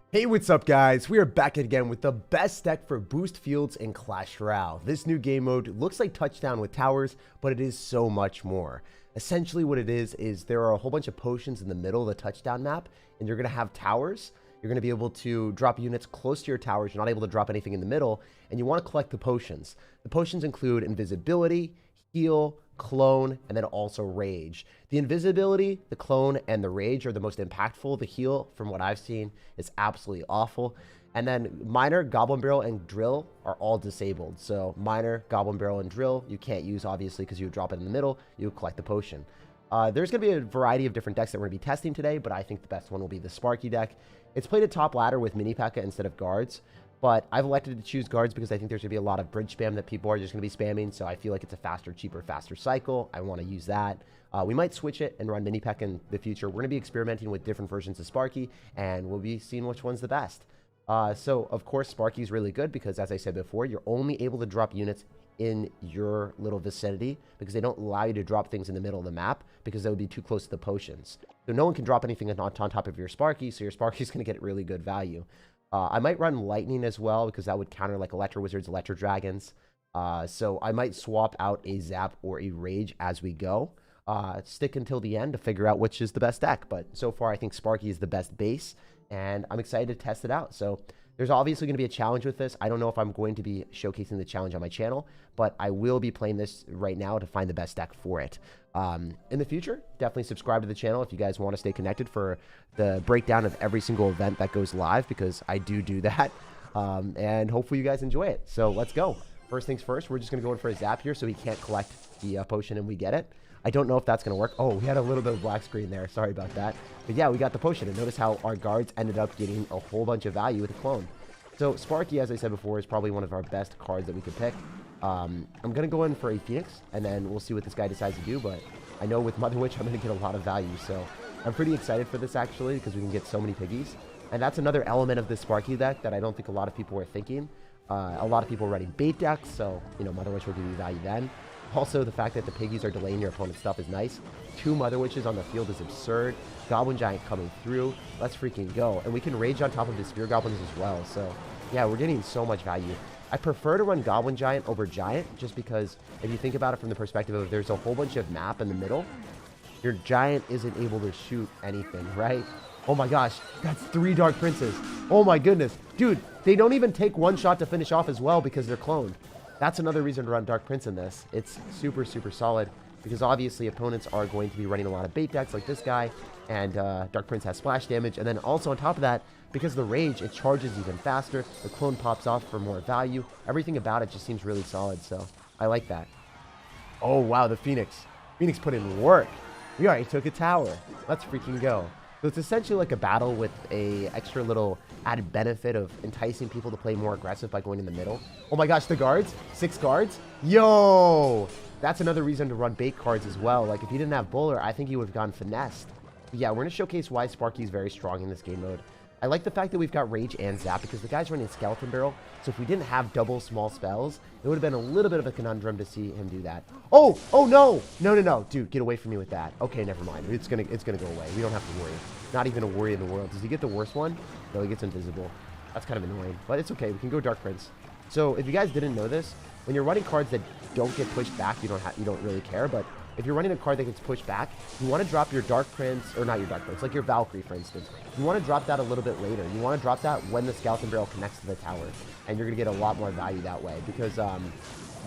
Hey, what's up guys? We are back again with the best deck for boost fields in Clash Royale. This new game mode looks like touchdown with towers, but it is so much more. Essentially what it is there are a whole bunch of potions in the middle of the touchdown map, and you're going to have towers. You're going to be able to drop units close to your towers. You're not able to drop anything in the middle, and you want to collect the potions. The potions include invisibility, heal, clone, and then also rage. The invisibility, the clone, and the rage are the most impactful. The heal, from what I've seen, is absolutely awful. And then miner, goblin barrel, and drill are all disabled. So miner, goblin barrel, and drill you can't use, obviously, because you would drop it in the middle, you would collect the potion. There's going to be a variety of different decks that we're going to be testing today, but I think the best one will be the Sparky deck. It's played at top ladder with mini P.E.K.K.A instead of guards. But I've elected to choose guards because I think there's going to be a lot of bridge spam that people are just going to be spamming. So I feel like it's a faster, cheaper, faster cycle. I want to use that. We might switch it and run mini P.E.K.K.A in the future. We're going to be experimenting with different versions of Sparky, and we'll be seeing which one's the best. So, of course, Sparky is really good because, as I said before, you're only able to drop units in your little vicinity because they don't allow you to drop things in the middle of the map because that would be too close to the potions. So no one can drop anything on top of your Sparky, so your Sparky is going to get really good value. I might run lightning as well because that would counter like electro wizards, electro dragons. So I might swap out a zap or a rage as we go. Stick until the end to figure out which is the best deck. But so far I think Sparky is the best base, and I'm excited to test it out. So there's obviously going to be a challenge with this. I don't know if I'm going to be showcasing the challenge on my channel, but I will be playing this right now to find the best deck for it. In the future, definitely subscribe to the channel if you guys want to stay connected for the breakdown of every single event that goes live, because I do that. And hopefully you guys enjoy it. So let's go. First things first, we're just going to go in for a zap here so he can't collect the potion and we get it. I don't know if that's going to work. Oh, we had a little bit of black screen there. Sorry about that. But yeah, we got the potion. And notice how our guards ended up getting a whole bunch of value with a clone. So Sparky, as I said before, is probably one of our best cards that we could pick. I'm going to go in for a Phoenix, and then we'll see what this guy decides to do. But I know with Mother Witch, I'm going to get a lot of value. So I'm pretty excited for this, actually, because we can get so many piggies. And that's another element of this Sparky deck that I don't think a lot of people are thinking. A lot of people are running bait decks, so, you know, Mother Witch will give you value then. Also, the fact that the piggies are delaying your opponent's stuff is nice. 2 Mother Witches on the field is absurd. Goblin Giant coming through. Let's freaking go. And we can rage on top of the Spear Goblins as well. So, yeah, we're getting so much value. I prefer to run Goblin Giant over Giant just because if you think about it from the perspective of there's a whole bunch of map in the middle, your Giant isn't able to shoot anything, right? Oh my gosh, that's 3 Dark Princes. Oh my goodness. Dude, they don't even take 1 shot to finish off as well because they're cloned. That's another reason to run Dark Prince in this. It's super, super solid because obviously opponents are going to be running a lot of bait decks like this guy, and Dark Prince has splash damage. And then also on top of that, because of the rage, it charges even faster. The clone pops off for more value. Everything about it just seems really solid, so I like that. Oh, wow, the Phoenix. Phoenix put in work. We already took a tower. Let's freaking go. So it's essentially like a battle with a extra little added benefit of enticing people to play more aggressive by going in the middle. Oh my gosh, the guards? 6 guards? Yo! That's another reason to run bait cards as well. Like, if he didn't have Bowler, I think he would have gone finessed. But yeah, we're going to showcase why Sparky is very strong in this game mode. I like the fact that we've got Rage and Zap because the guy's running Skeleton Barrel. So if we didn't have double small spells, it would have been a little bit of a conundrum to see him do that. Oh! Oh no! No, no, no. Dude, get away from me with that. Okay, never mind. It's gonna go away. We don't have to worry. Not even a worry in the world. Does he get the worst one? No, he gets invisible. That's kind of annoying. But it's okay. We can go Dark Prince. So if you guys didn't know this, when you're running cards that don't get pushed back, you don't really care. But if you're running a card that gets pushed back, you want to drop your Dark Prince, or not your Dark Prince, like your Valkyrie, for instance. You want to drop that a little bit later. You want to drop that when the Skeleton Barrel connects to the tower. And you're going to get a lot more value that way. Because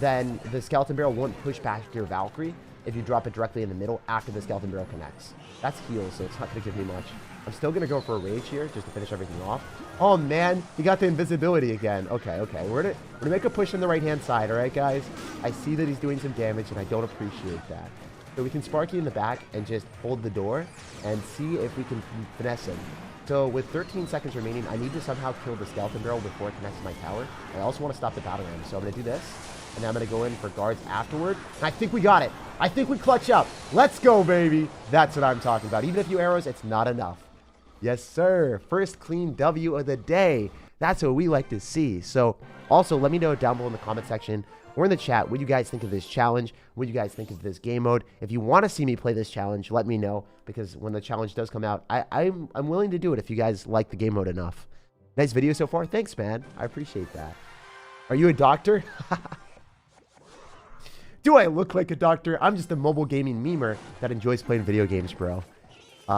then the Skeleton Barrel won't push back your Valkyrie if you drop it directly in the middle after the Skeleton Barrel connects. That's heal, so it's not going to give me much. I'm still going to go for a Rage here just to finish everything off. Oh, man. He got the invisibility again. Okay, okay. We're gonna make a push on the right-hand side, all right, guys? I see that he's doing some damage, and I don't appreciate that. So we can Sparky in the back and just hold the door and see if we can finesse him. So with 13 seconds remaining, I need to somehow kill the Skeleton Barrel before it connects to my tower. I also want to stop the battle ram, so I'm going to do this. And then I'm going to go in for guards afterward. And I think we got it. I think we clutch up. Let's go, baby. That's what I'm talking about. Even a few arrows, it's not enough. Yes, sir. First clean W of the day. That's what we like to see. So also, let me know down below in the comment section or in the chat what you guys think of this challenge, what you guys think of this game mode. If you want to see me play this challenge, let me know, because when the challenge does come out, I'm willing to do it if you guys like the game mode enough. Nice video so far. Thanks, man. I appreciate that. Are you a doctor? Do I look like a doctor? I'm just a mobile gaming memer that enjoys playing video games, bro.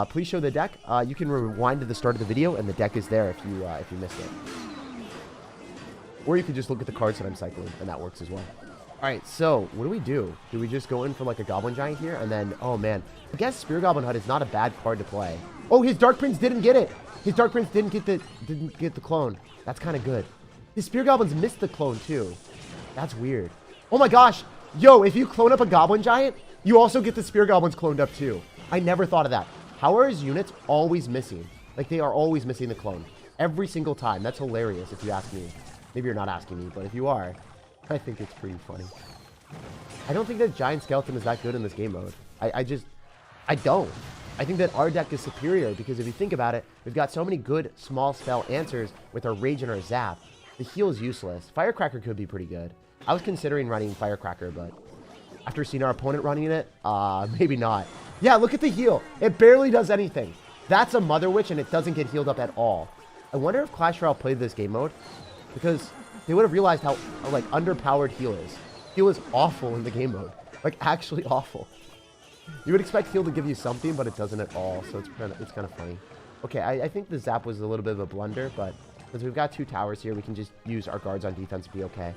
Please show the deck. You can rewind to the start of the video, and the deck is there if you missed it. Or you can just look at the cards that I'm cycling, and that works as well. All right, so what do? Do we just go in for like a Goblin Giant here? And then, oh man, I guess Spear Goblin Hut is not a bad card to play. Oh, his Dark Prince didn't get it. His Dark Prince didn't get the clone. That's kind of good. His Spear Goblins missed the clone too. That's weird. Oh my gosh. Yo, if you clone up a Goblin Giant, you also get the Spear Goblins cloned up too. I never thought of that. How are his units always missing? Like, they are always missing the clone. Every single time. That's hilarious if you ask me. Maybe you're not asking me, but if you are, I think it's pretty funny. I don't think that Giant Skeleton is that good in this game mode. I don't. I think that our deck is superior because if you think about it, we've got so many good small spell answers with our Rage and our Zap. The heal is useless. Firecracker could be pretty good. I was considering running Firecracker, but after seeing our opponent running it, maybe not. Yeah, look at the heal. It barely does anything. That's a Mother Witch, and it doesn't get healed up at all. I wonder if Clash Royale played this game mode, because they would have realized how like, underpowered heal is. Heal is awful in the game mode. Like, actually awful. You would expect heal to give you something, but it doesn't at all, so it's kind of funny. Okay, I think the Zap was a little bit of a blunder, but since we've got 2 towers here, we can just use our guards on defense to be okay.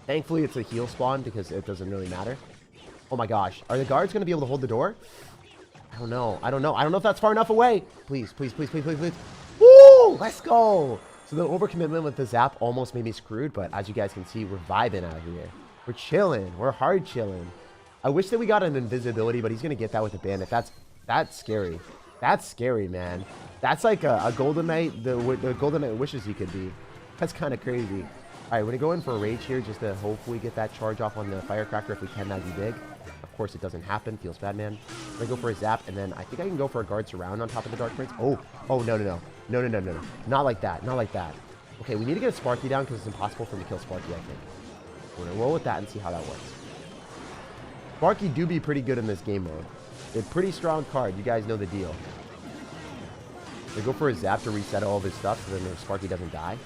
Thankfully, it's a heal spawn because it doesn't really matter. Oh my gosh. Are the guards going to be able to hold the door? I don't know. I don't know if that's far enough away. Please, please, please, please, please, please. Woo! Let's go. So the overcommitment with the Zap almost made me screwed, but as you guys can see, we're vibing out here. We're chilling. We're hard chilling. I wish that we got an invisibility, but he's going to get that with a bandit. That's scary. That's scary, man. That's like a Golden Knight, the Golden Knight wishes he could be. That's kind of crazy. All right, we're going to go in for a Rage here just to hopefully get that charge off on the Firecracker. If we can, that'd be big. Of course, it doesn't happen. Feels bad, man. I'm going to go for a Zap, and then I think I can go for a Guard Surround on top of the Dark Prince. Oh, no. No. Not like that. Not like that. Okay, we need to get a Sparky down because it's impossible for him to kill Sparky, I think. We're going to roll with that and see how that works. Sparky do be pretty good in this game mode. They're a pretty strong card. You guys know the deal. They go for a Zap to reset all of his stuff so then the Sparky doesn't die.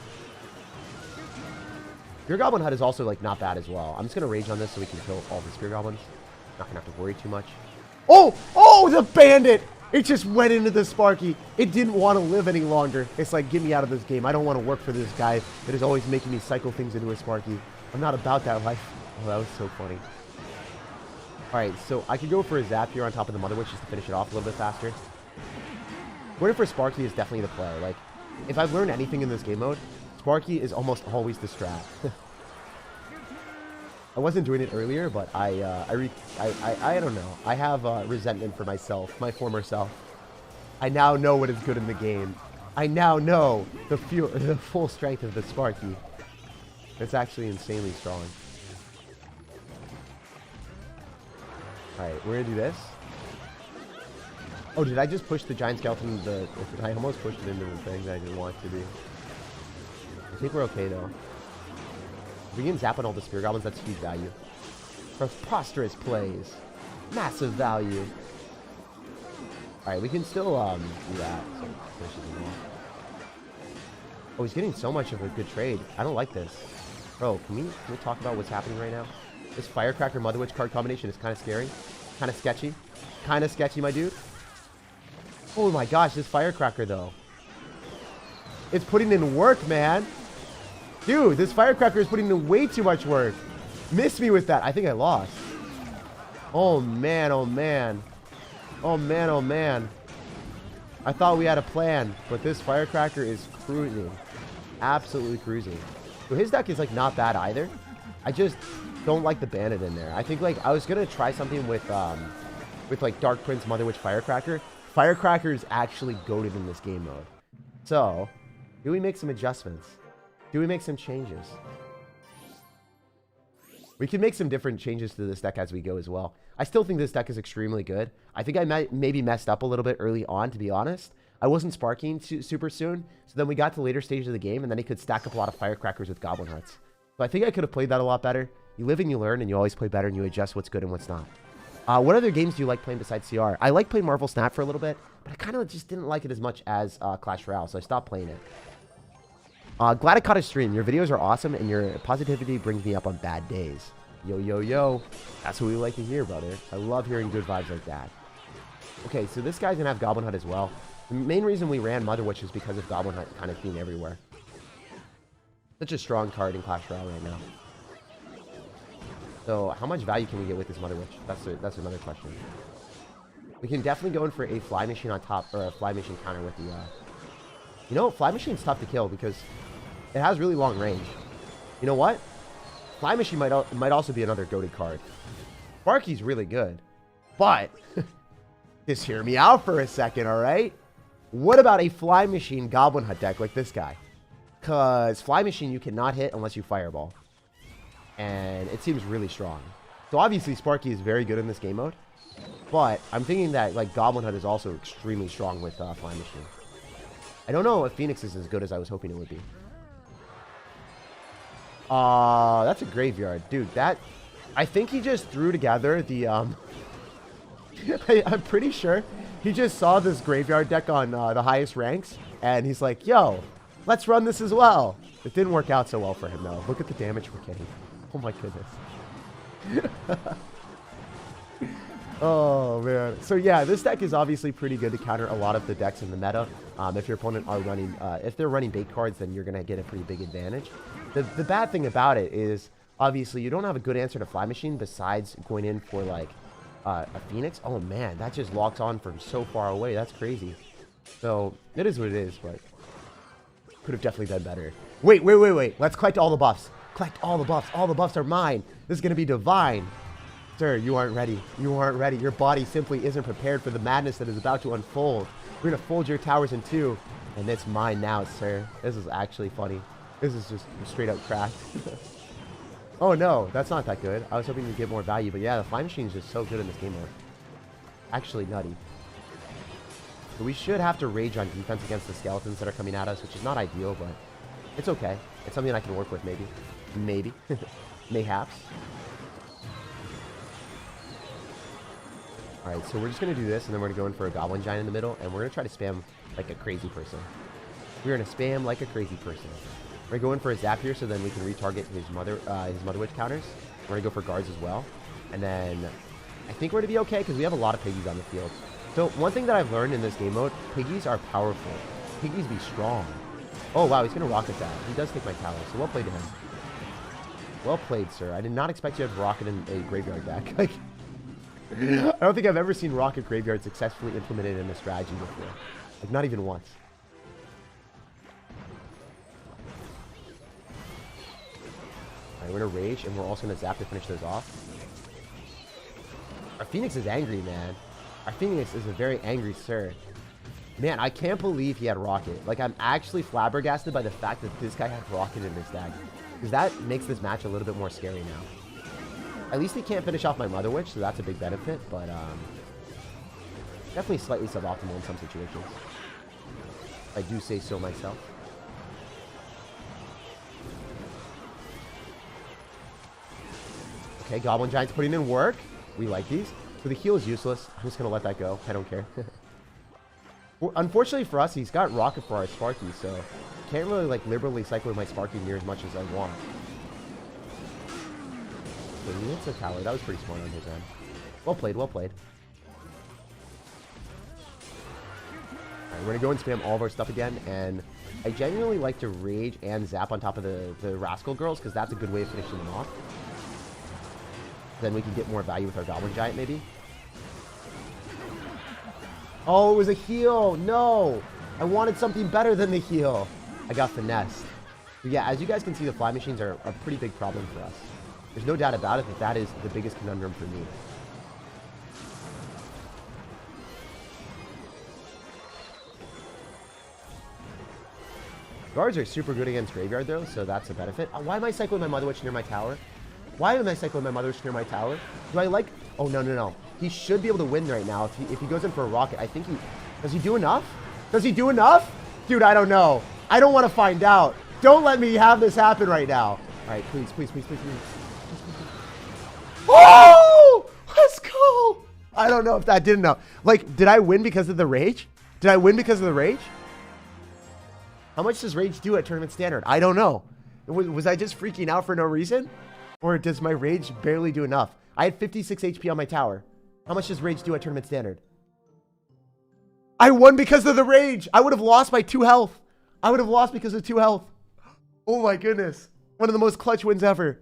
Spear Goblin Hut is also, like, not bad as well. I'm just going to Rage on this so we can kill all the Spear Goblins. Not going to have to worry too much. Oh, the Bandit! It just went into the Sparky. It didn't want to live any longer. It's like, get me out of this game. I don't want to work for this guy that is always making me cycle things into a Sparky. I'm not about that life. Oh, that was so funny. All right, so I could go for a Zap here on top of the Mother Witch just to finish it off a little bit faster. Going for Sparky is definitely the play. Like, if I've learned anything in this game mode, Sparky is almost always the strat. I wasn't doing it earlier, but I don't know. I have resentment for myself, my former self. I now know what is good in the game. I now know the full strength of the Sparky. It's actually insanely strong. Alright, we're gonna do this. Oh, did I just push the Giant Skeleton into the... I almost pushed it into the thing that I didn't want it to be. I think we're okay, though. If we can zap on all the Spear Goblins, that's huge value. Preposterous plays. Massive value. Alright, we can still do that. So, oh, he's getting so much of a good trade. I don't like this. Bro, can we talk about what's happening right now? This Firecracker Mother Witch card combination is kind of scary. Kind of sketchy. Kind of sketchy, my dude. Oh my gosh, this Firecracker, though. It's putting in work, man. Dude, this Firecracker is putting in way too much work. Missed me with that. I think I lost. Oh, man. Oh, man. Oh, man. Oh, man. I thought we had a plan, but this Firecracker is cruising. Absolutely cruising. So his deck is, like, not bad either. I just don't like the Bandit in there. I think, like, I was going to try something with like, Dark Prince, Mother Witch, Firecracker. Firecracker is actually goated in this game mode. So, do we make some adjustments? Do we make some changes? We can make some different changes to this deck as we go as well. I still think this deck is extremely good. I think I maybe messed up a little bit early on, to be honest. I wasn't sparking super soon, so then we got to later stages of the game, and then he could stack up a lot of Firecrackers with Goblin Huts. So I think I could have played that a lot better. You live and you learn, and you always play better, and you adjust what's good and what's not. What other games do you like playing besides CR? I like playing Marvel Snap for a little bit, but I kind of just didn't like it as much as Clash Royale, so I stopped playing it. Glad I caught a stream. Your videos are awesome, and your positivity brings me up on bad days. Yo, yo, yo. That's what we like to hear, brother. I love hearing good vibes like that. Okay, so this guy's going to have Goblin Hut as well. The main reason we ran Mother Witch is because of Goblin Hut kind of being everywhere. Such a strong card in Clash Royale right now. So, how much value can we get with this Mother Witch? That's another question. We can definitely go in for a Fly Machine on top, or a Fly Machine counter with the... You know, Fly Machine's tough to kill because it has really long range. You know what? Fly Machine might also be another goated card. Sparky's really good. But, just hear me out for a second, alright? What about a Fly Machine Goblin Hut deck like this guy? Because Fly Machine you cannot hit unless you Fireball. And it seems really strong. So obviously Sparky is very good in this game mode. But I'm thinking that like Goblin Hut is also extremely strong with Fly Machine. I don't know if Phoenix is as good as I was hoping it would be. That's a graveyard. Dude, that... I think he just threw together the, I'm pretty sure he just saw this graveyard deck on the highest ranks. And he's like, yo, let's run this as well. It didn't work out so well for him, though. Look at the damage we're getting. Oh, my goodness. Oh, man. So, yeah, this deck is obviously pretty good to counter a lot of the decks in the meta. If your opponent are running... if they're running bait cards, then you're going to get a pretty big advantage. The bad thing about it is, obviously, you don't have a good answer to Fly Machine besides going in for, like, a Phoenix. Oh, man, that just locks on from so far away. That's crazy. So, it is what it is, but could have definitely done better. Wait. Let's collect all the buffs. Collect all the buffs. All the buffs are mine. This is going to be divine. Sir, you aren't ready. You aren't ready. Your body simply isn't prepared for the madness that is about to unfold. We're going to fold your towers in two. And it's mine now, sir. This is actually funny. This is just straight up cracked. Oh, no. That's not that good. I was hoping to get more value. But yeah, the Fly Machine is just so good in this game mode. Actually nutty. So we should have to rage on defense against the skeletons that are coming at us, which is not ideal, but it's okay. It's something I can work with, maybe. Maybe. Mayhaps. Alright, so we're just going to do this, and then we're going to go in for a Goblin Giant in the middle, and we're going to try to spam like a crazy person. We're going to spam like a crazy person. We're going to go in for a Zap here, so then we can retarget his Mother Witch counters. We're going to go for guards as well. And then I think we're going to be okay, because we have a lot of piggies on the field. So one thing that I've learned in this game mode, piggies are powerful. Piggies be strong. Oh, wow, he's going to rocket that. He does take my tower, so well played to him. Well played, sir. I did not expect you to have rocket in a graveyard deck. Like, I don't think I've ever seen rocket graveyard successfully implemented in a strategy before. Like, not even once. Alright, we're going to rage, and we're also going to zap to finish those off. Our Phoenix is angry, man. Our Phoenix is a very angry sir. Man, I can't believe he had rocket. Like, I'm actually flabbergasted by the fact that this guy had rocket in his deck. Because that makes this match a little bit more scary now. At least he can't finish off my Mother Witch, so that's a big benefit, but definitely slightly suboptimal in some situations. I do say so myself. Okay, Goblin Giant's putting in work. We like these. So the heal is useless. I'm just going to let that go. I don't care. Well, unfortunately for us, he's got rocket for our Sparky, so can't really like liberally cycle my Sparky near as much as I want. So he hits a tower. That was pretty smart on his end. Well played, well played. Alright, we're going to go and spam all of our stuff again, and I genuinely like to rage and zap on top of the Rascal Girls, because that's a good way of finishing them off. Then we can get more value with our Goblin Giant, maybe. Oh, it was a heal. No. I wanted something better than the heal. I got finessed. But yeah, as you guys can see, the Fly Machines are a pretty big problem for us. There's no doubt about it that that is the biggest conundrum for me. Guards are super good against Graveyard, though, so that's a benefit. Why am I cycling my Mother Witch near my tower? Why am I cycling my Mother Witch near my tower? Do I like... Oh, no. He should be able to win right now if he goes in for a rocket. I think he... Does he do enough? Does he do enough? Dude, I don't know. I don't want to find out. Don't let me have this happen right now. All right, please. Oh! Let's go. I don't know if that did enough. Like, did I win because of the rage? Did I win because of the rage? How much does rage do at tournament standard? I don't know. Was I just freaking out for no reason? Or does my rage barely do enough? I had 56 HP on my tower. How much does rage do at tournament standard? I won because of the rage. I would have lost by 2 health. I would have lost because of 2 health. Oh my goodness. One of the most clutch wins ever.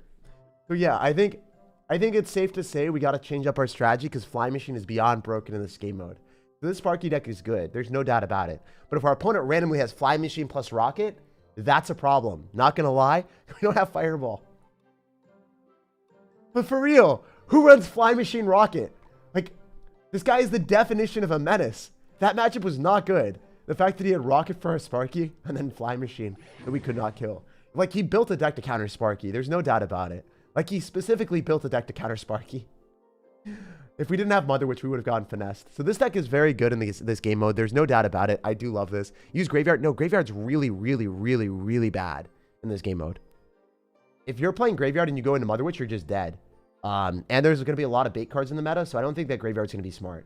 So yeah, I think it's safe to say we got to change up our strategy because Flying Machine is beyond broken in this game mode. So this Sparky deck is good. There's no doubt about it. But if our opponent randomly has Flying Machine plus Rocket, that's a problem. Not going to lie. We don't have Fireball. But for real, who runs Flying Machine Rocket? Like, this guy is the definition of a menace. That matchup was not good. The fact that he had Rocket for our Sparky and then Flying Machine that we could not kill. Like, he built a deck to counter Sparky. There's no doubt about it. Like, he specifically built a deck to counter Sparky. If we didn't have Mother Witch, we would have gotten finessed. So this deck is very good in this game mode. There's no doubt about it. I do love this. Use Graveyard. No, Graveyard's really, really, really, really bad in this game mode. If you're playing Graveyard and you go into Mother Witch, you're just dead. And there's going to be a lot of bait cards in the meta, so I don't think that Graveyard's going to be smart.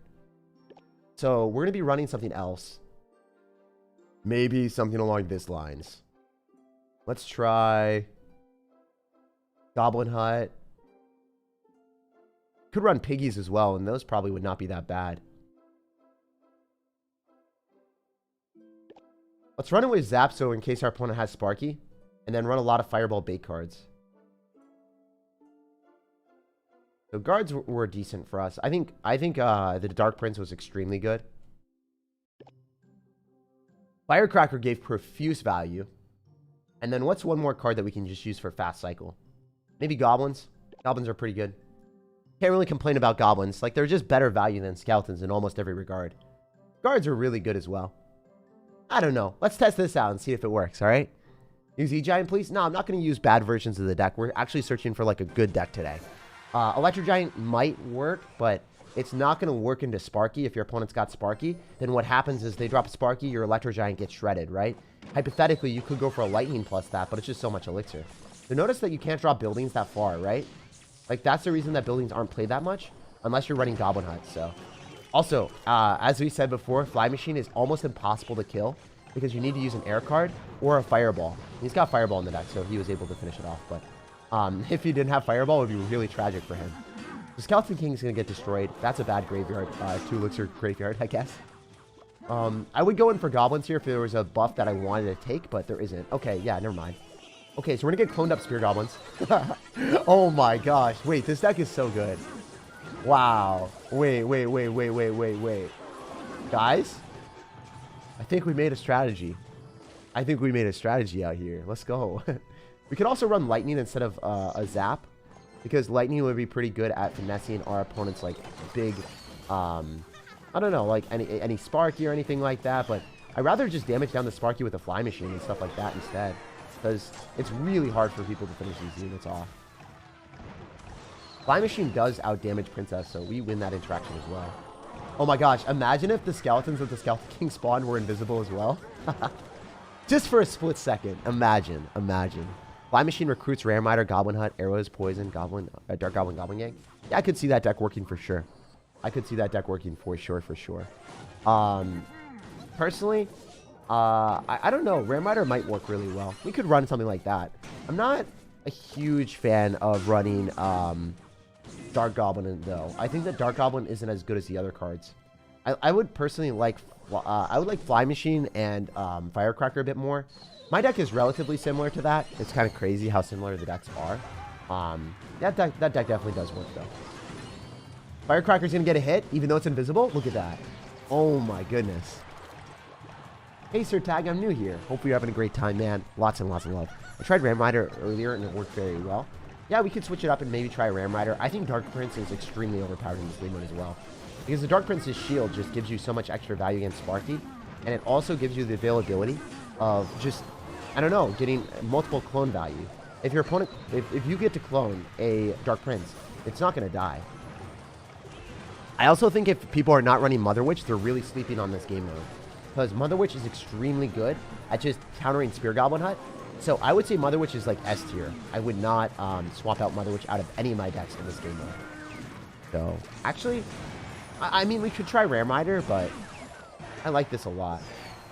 So we're going to be running something else. Maybe something along this lines. Let's try Goblin Hut. Could run Piggies as well, and those probably would not be that bad. Let's run it with Zapso in case our opponent has Sparky, and then run a lot of Fireball bait cards. So guards were decent for us. I think the Dark Prince was extremely good. Firecracker gave profuse value. And then what's one more card that we can just use for fast cycle? Maybe Goblins. Goblins are pretty good. Can't really complain about Goblins. Like, they're just better value than Skeletons in almost every regard. Guards are really good as well. I don't know. Let's test this out and see if it works, all right? Use E-Giant, please? No, I'm not going to use bad versions of the deck. We're actually searching for, like, a good deck today. Electro Giant might work, but it's not going to work into Sparky. If your opponent's got Sparky, then what happens is they drop a Sparky, your Electro Giant gets shredded, right? Hypothetically, you could go for a Lightning plus that, but it's just so much Elixir. So notice that you can't drop buildings that far, right? Like, that's the reason that buildings aren't played that much, unless you're running Goblin Hut, so. Also, as we said before, Fly Machine is almost impossible to kill, because you need to use an air card or a Fireball. He's got Fireball in the deck, so he was able to finish it off, but if he didn't have Fireball, it would be really tragic for him. The Skeleton King is going to get destroyed. That's a bad graveyard, 2 Elixir graveyard, I guess. I would go in for Goblins here if there was a buff that I wanted to take, but there isn't. Okay, yeah, never mind. Okay, so we're going to get cloned up Spear Goblins. Oh my gosh. Wait, this deck is so good. Wow. Wait. Guys, I think we made a strategy. I think we made a strategy out here. Let's go. We could also run Lightning instead of a Zap, because Lightning would be pretty good at finessing our opponent's, like, big, I don't know, like any Sparky or anything like that, but I'd rather just damage down the Sparky with a Fly Machine and stuff like that instead, because it's really hard for people to finish these units off. Fly Machine does outdamage Princess, so we win that interaction as well. Oh my gosh, imagine if the skeletons of the Skeleton King spawned were invisible as well. Just for a split second. Imagine. Fly Machine recruits Rare Miter, Goblin Hut, Arrows, Poison, Goblin, Dark Goblin, Goblin Gang. Yeah, I could see that deck working for sure. Personally, I don't know. Rare Miter might work really well. We could run something like that. I'm not a huge fan of running Dark Goblin, though. I think that Dark Goblin isn't as good as the other cards. I would personally like... I would like Fly Machine and Firecracker a bit more. My deck is relatively similar to that. It's kind of crazy how similar the decks are. That deck definitely does work, though. Firecracker's going to get a hit, even though it's invisible. Look at that. Oh, my goodness. Hey, SirTag, I'm new here. Hopefully you're having a great time, man. Lots and lots of love. I tried Ram Rider earlier, and it worked very well. Yeah, we could switch it up and maybe try Ram Rider. I think Dark Prince is extremely overpowered in this game mode as well, because the Dark Prince's shield just gives you so much extra value against Sparky, and it also gives you the availability of just, I don't know, getting multiple clone value. If your opponent, if you get to clone a Dark Prince, it's not going to die. I also think if people are not running Mother Witch, they're really sleeping on this game mode, because Mother Witch is extremely good at just countering Spear Goblin Hut. So I would say Mother Witch is like S tier. I would not swap out Mother Witch out of any of my decks in this game mode. So, actually, I mean, we could try Ram Rider, but I like this a lot.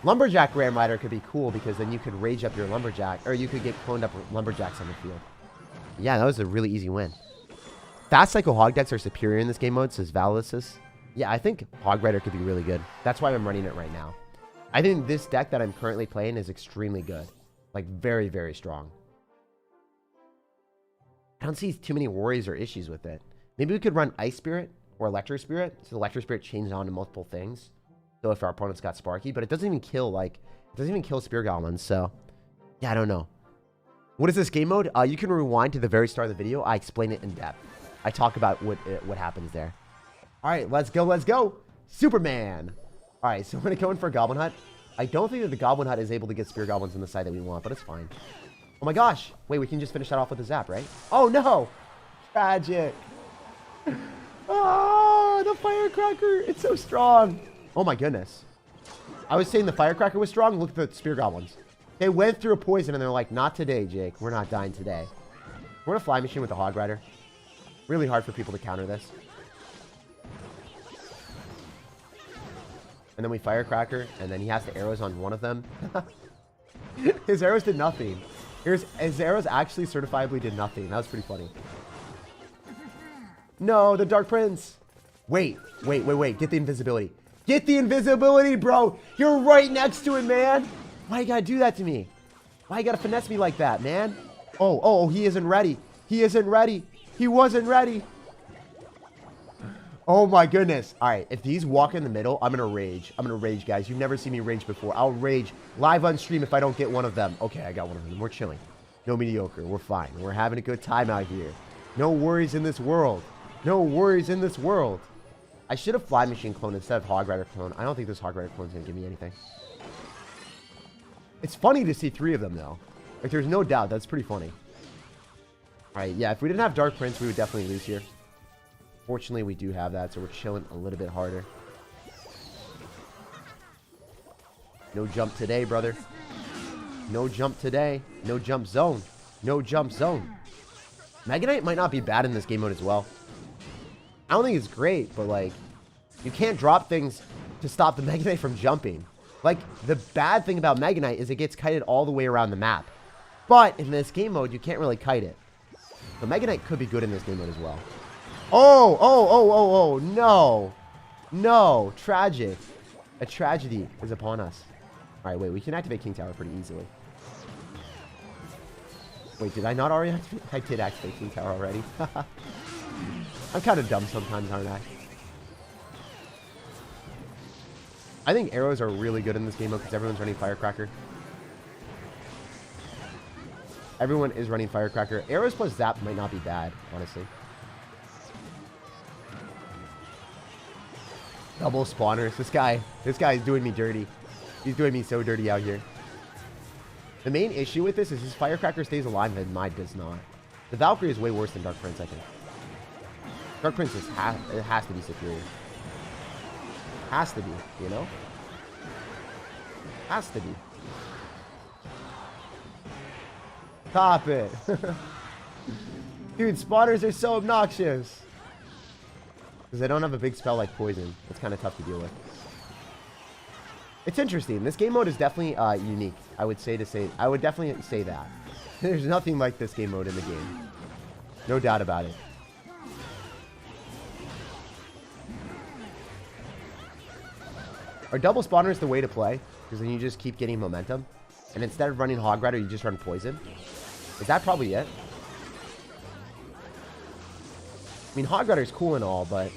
Lumberjack Ram Rider could be cool because then you could rage up your Lumberjack, or you could get cloned up Lumberjacks on the field. Yeah, that was a really easy win. Fast Cycle Hog decks are superior in this game mode, says Valisis. Yeah, I think Hog Rider could be really good. That's why I'm running it right now. I think this deck that I'm currently playing is extremely good. Like, very, very strong. I don't see too many worries or issues with it. Maybe we could run Ice Spirit or Electro Spirit. So Electro Spirit changes on to multiple things. So if our opponent's got Sparky, but it doesn't even kill, like, it doesn't even kill Spear Goblins. So, yeah, I don't know. What is this game mode? You can rewind to the very start of the video. I explain it in depth. I talk about what happens there. All right, let's go, let's go. Superman. All right, so we're going to go in for a Goblin Hut. I don't think that the Goblin Hut is able to get Spear Goblins on the side that we want, but it's fine. Oh my gosh. Wait, we can just finish that off with a zap, right? Oh no. Tragic. Oh, the Firecracker. It's so strong. Oh my goodness. I was saying the Firecracker was strong. Look at the Spear Goblins. They went through a poison and they're like, not today, Jake. We're not dying today. We're in a Fly Machine with the Hog Rider. Really hard for people to counter this. And then we Firecracker, and then he has the arrows on one of them. His arrows did nothing. His arrows actually certifiably did nothing. That was pretty funny. No, the Dark Prince. Wait. Get the invisibility. Get the invisibility, bro. You're right next to it, man. Why you gotta do that to me? Why you gotta finesse me like that, man? Oh, he isn't ready. He isn't ready. He wasn't ready. Oh my goodness. All right, if these walk in the middle, I'm gonna rage. I'm gonna rage, guys. You've never seen me rage before. I'll rage live on stream if I don't get one of them. Okay, I got one of them. We're chilling. No mediocre. We're fine. We're having a good time out here. No worries in this world. No worries in this world. I should have Fly Machine clone instead of Hog Rider clone. I don't think this Hog Rider clone is gonna give me anything. It's funny to see 3 of them, though. Like, there's no doubt. That's pretty funny. All right, yeah, if we didn't have Dark Prince, we would definitely lose here. Fortunately, we do have that, so we're chilling a little bit harder. No jump today, brother. No jump today. No jump zone. No jump zone. Mega Knight might not be bad in this game mode as well. I don't think it's great, but, like, you can't drop things to stop the Mega Knight from jumping. Like, the bad thing about Mega Knight is it gets kited all the way around the map. But in this game mode, you can't really kite it. The Mega Knight could be good in this game mode as well. Oh, no. No, tragic. A tragedy is upon us. All right, wait, we can activate King Tower pretty easily. Wait, did I not already activate? I did activate King Tower already. I'm kind of dumb sometimes, aren't I? I think arrows are really good in this game mode because everyone's running Firecracker. Everyone is running Firecracker. Arrows plus Zap might not be bad, honestly. Double spawners. This guy is doing me dirty. He's doing me so dirty out here. The main issue with this is his Firecracker stays alive and mine does not. The Valkyrie is way worse than Dark Prince, I think. Dark Prince has to be superior. Has to be, you know? Has to be. Stop it. Dude, spawners are so obnoxious. Because they don't have a big spell like Poison. It's kind of tough to deal with. It's interesting. This game mode is definitely unique. I would definitely say that. There's nothing like this game mode in the game. No doubt about it. Are double spawners the way to play? Because then you just keep getting momentum. And instead of running Hog Rider, you just run Poison. Is that probably it? I mean, Hog Rider is cool and all, but...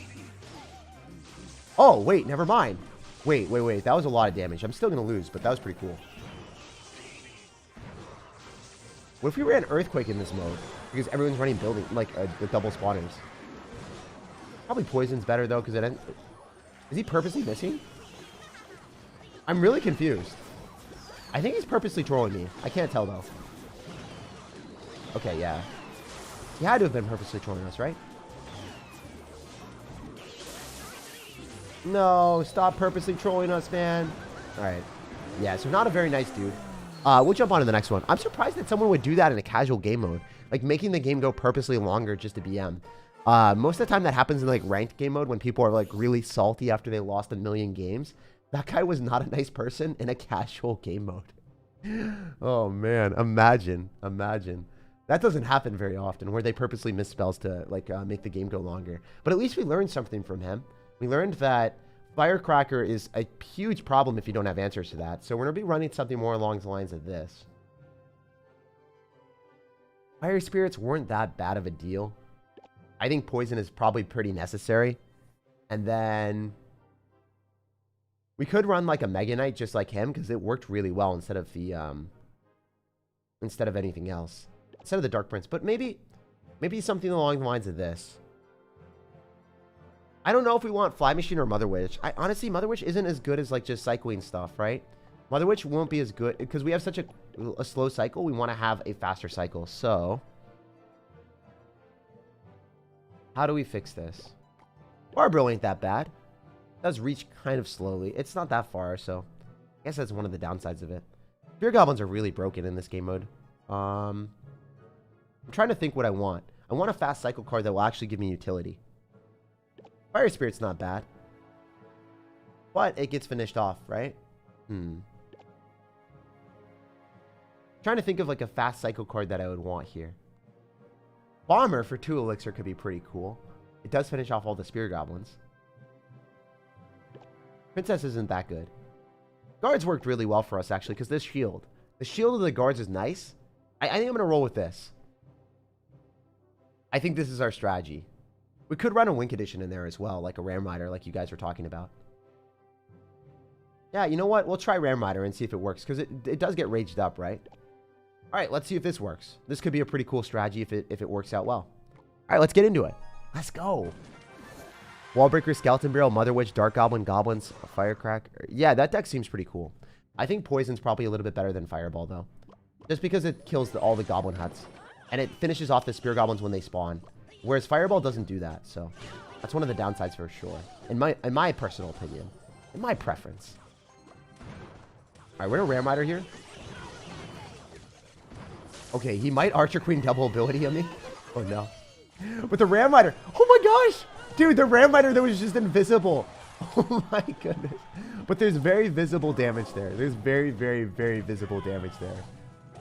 Oh, wait, never mind. Wait. That was a lot of damage. I'm still going to lose, but that was pretty cool. What if we ran Earthquake in this mode? Because everyone's running building, like, the double spawners. Probably Poison's better, though, because it... Is he purposely missing? I'm really confused. I think he's purposely trolling me. I can't tell, though. Okay, yeah. He had to have been purposely trolling us, right? No, stop purposely trolling us, man. All right. Yeah, so not a very nice dude. We'll jump on to the next one. I'm surprised that someone would do that in a casual game mode. Like, making the game go purposely longer just to BM. Most of the time that happens in like ranked game mode when people are like really salty after they lost a million games. That guy was not a nice person in a casual game mode. Oh man, imagine. That doesn't happen very often where they purposely miss spells to like make the game go longer. But at least we learned something from him. We learned that Firecracker is a huge problem if you don't have answers to that. So we're going to be running something more along the lines of this. Fire Spirits weren't that bad of a deal. I think Poison is probably pretty necessary. And then we could run like a Mega Knight just like him because it worked really well instead of the instead of anything else. Instead of the Dark Prince. But maybe something along the lines of this. I don't know if we want Fly Machine or Mother Witch. Honestly, Mother Witch isn't as good as like just cycling stuff, right? Mother Witch won't be as good because we have such a slow cycle. We want to have a faster cycle. So how do we fix this? Barbro ain't that bad. It does reach kind of slowly. It's not that far, so I guess that's one of the downsides of it. Fear Goblins are really broken in this game mode. I'm trying to think what I want. I want a fast cycle card that will actually give me utility. Fire Spirit's not bad. But it gets finished off, right? Trying to think of like a fast cycle card that I would want here. Bomber for 2 elixir could be pretty cool. It does finish off all the Spear Goblins. Princess isn't that good. Guards worked really well for us actually because this shield. The shield of the guards is nice. I think I'm going to roll with this. I think this is our strategy. We could run a Wink Edition in there as well, like a Ram Rider, like you guys were talking about. Yeah, you know what? We'll try Ram Rider and see if it works, because it does get raged up, right? All right, let's see if this works. This could be a pretty cool strategy if it works out well. All right, let's get into it. Let's go. Wallbreaker, Skeleton Barrel, Mother Witch, Dark Goblin, Goblins, Firecracker. Yeah, that deck seems pretty cool. I think Poison's probably a little bit better than Fireball, though. Just because it kills all the Goblin huts. And it finishes off the Spear Goblins when they spawn. Whereas Fireball doesn't do that, so that's one of the downsides for sure. In my personal opinion. In my preference. Alright, we're a Ram Rider here. Okay, he might Archer Queen double ability on me. Oh no. But the Ram Rider. Oh my gosh! Dude, the Ram Rider that was just invisible. Oh my goodness. But there's very visible damage there. There's very, very, very visible damage there.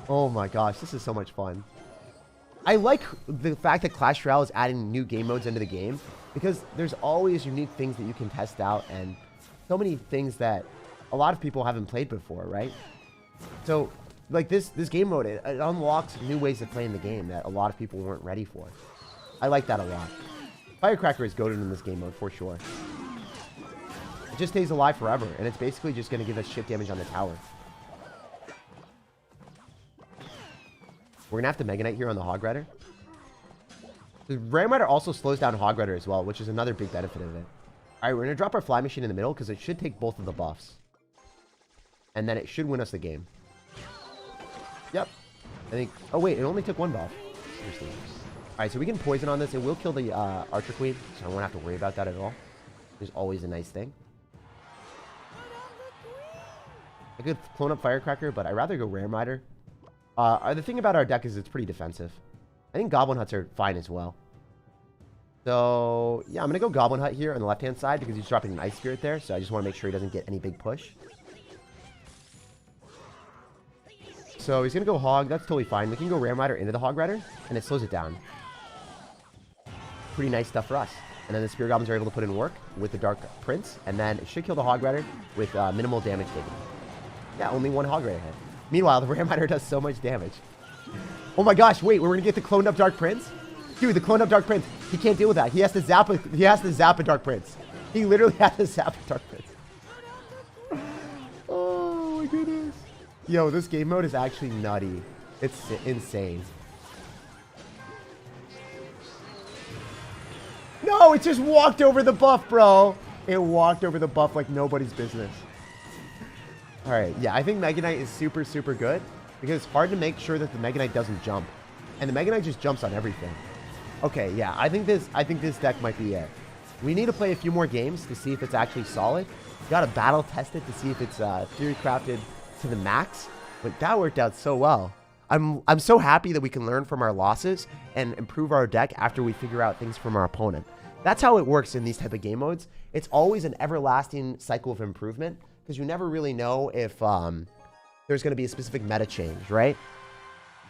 Oh my gosh, this is so much fun. I like the fact that Clash Royale is adding new game modes into the game because there's always unique things that you can test out and so many things that a lot of people haven't played before, right? So, like this game mode, it unlocks new ways of playing the game that a lot of people weren't ready for. I like that a lot. Firecracker is goated in this game mode for sure. It just stays alive forever, and it's basically just going to give us ship damage on the tower. We're going to have to Mega Knight here on the Hog Rider. The Ram Rider also slows down Hog Rider as well, which is another big benefit of it. Alright, we're going to drop our Fly Machine in the middle because it should take both of the buffs. And then it should win us the game. Yep. I think... Oh, wait. It only took 1 buff. Interesting. Alright, so we can Poison on this. It will kill the Archer Queen, so I won't have to worry about that at all. Which is always a nice thing. I could clone up Firecracker, but I'd rather go Ram Rider. The thing about our deck is it's pretty defensive. I think Goblin Huts are fine as well. So, yeah, I'm going to go Goblin Hut here on the left-hand side because he's dropping an Ice Spirit there. So I just want to make sure he doesn't get any big push. So he's going to go Hog. That's totally fine. We can go Ram Rider into the Hog Rider, and it slows it down. Pretty nice stuff for us. And then the Spear Goblins are able to put in work with the Dark Prince. And then it should kill the Hog Rider with minimal damage taken. Yeah, only 1 Hog Rider hit. Meanwhile, the Ram Rider does so much damage. Oh my gosh, wait, we're going to get the cloned up Dark Prince? Dude, the cloned up Dark Prince, he can't deal with that. He has to zap a Dark Prince. He literally has to zap a Dark Prince. Oh my goodness. Yo, this game mode is actually nutty. It's insane. No, it just walked over the buff, bro. It walked over the buff like nobody's business. Alright, yeah, I think Mega Knight is super, super good because it's hard to make sure that the Mega Knight doesn't jump. And the Mega Knight just jumps on everything. Okay, yeah, I think this deck might be it. We need to play a few more games to see if it's actually solid. We gotta battle test it to see if it's theory crafted to the max. But that worked out so well. I'm so happy that we can learn from our losses and improve our deck after we figure out things from our opponent. That's how it works in these type of game modes. It's always an everlasting cycle of improvement because you never really know if there's going to be a specific meta change, right?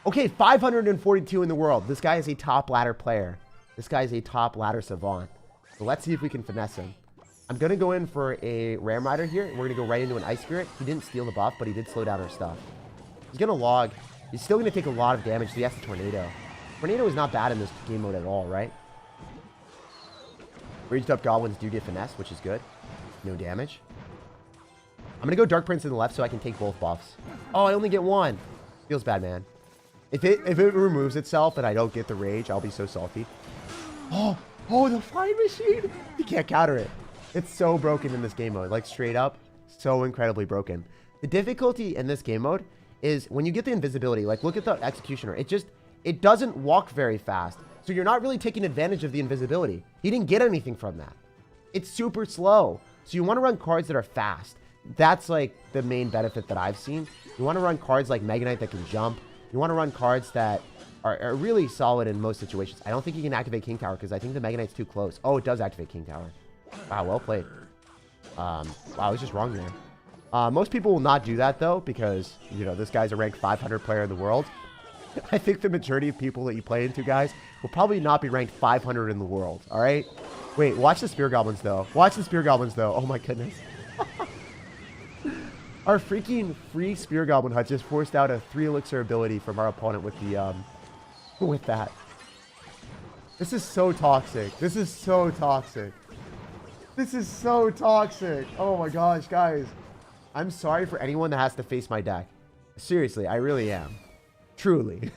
Okay, 542 in the world. This guy is a top ladder player. This guy is a top ladder savant. So let's see if we can finesse him. I'm going to go in for a Ram Rider here. We're going to go right into an Ice Spirit. He didn't steal the buff, but he did slow down our stuff. He's going to log. He's still going to take a lot of damage, so he has the Tornado. Tornado is not bad in this game mode at all, right? Raged up Goblins do get finesse, which is good. No damage. I'm going to go Dark Prince in the left so I can take both buffs. Oh, I only get one. Feels bad, man. If it removes itself and I don't get the rage, I'll be so salty. Oh, the flying machine. You can't counter it. It's so broken in this game mode. Like, straight up, so incredibly broken. The difficulty in this game mode is when you get the invisibility, like, look at the Executioner. It doesn't walk very fast. So you're not really taking advantage of the invisibility. He didn't get anything from that. It's super slow. So you want to run cards that are fast. That's, like, the main benefit that I've seen. You want to run cards like Mega Knight that can jump. You want to run cards that are really solid in most situations. I don't think you can activate King Tower because I think the Mega Knight's too close. Oh, it does activate King Tower. Wow, well played. Wow, I was just wrong there. Most people will not do that, though, because, you know, this guy's a ranked 500 player in the world. I think the majority of people that you play into, guys, will probably not be ranked 500 in the world, all right? Wait, watch the Spear Goblins, though. Watch the Spear Goblins, though. Oh, my goodness. Our freaking free Spear Goblin Hut just forced out a 3 elixir ability from our opponent with the, with that. This is so toxic. This is so toxic. This is so toxic. Oh my gosh, guys. I'm sorry for anyone that has to face my deck. Seriously, I really am. Truly.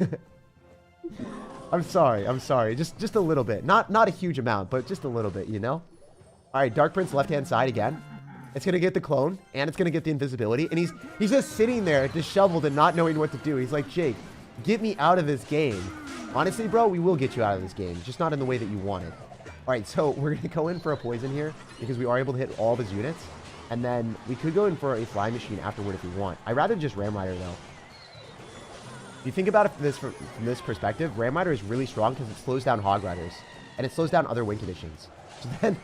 I'm sorry. I'm sorry. Just a little bit. Not a huge amount, but just a little bit, you know? All right, Dark Prince left-hand side again. It's going to get the clone, and it's going to get the invisibility. And he's just sitting there, disheveled and not knowing what to do. He's like, Jake, get me out of this game. Honestly, bro, we will get you out of this game. Just not in the way that you wanted. All right, so we're going to go in for a poison here because we are able to hit all of his units. And then we could go in for a fly machine afterward if we want. I'd rather just Ram Rider, though. If you think about it from this perspective, Ram Rider is really strong because it slows down Hog Riders. And it slows down other win conditions. So then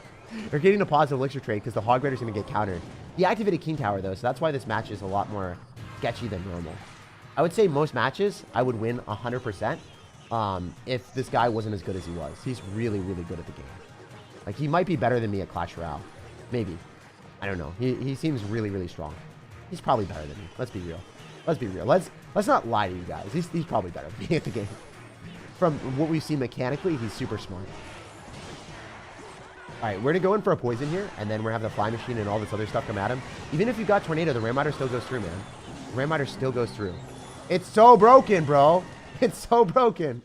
they're getting a positive elixir trade because the Hog Rider's going to get countered. He activated King Tower, though, so that's why this match is a lot more sketchy than normal. I would say most matches, I would win 100% if this guy wasn't as good as he was. He's really, really good at the game. Like, he might be better than me at Clash Royale. Maybe. I don't know. He seems really, really strong. He's probably better than me. Let's be real. Let's be real. Let's not lie to you guys. He's probably better than me at the game. From what we've seen mechanically, he's super smart. All right, we're going to go in for a poison here, and then we're going to have the fly machine and all this other stuff come at him. Even if you've got Tornado, the Ram Rider still goes through, man. The Ram Rider still goes through. It's so broken, bro. It's so broken.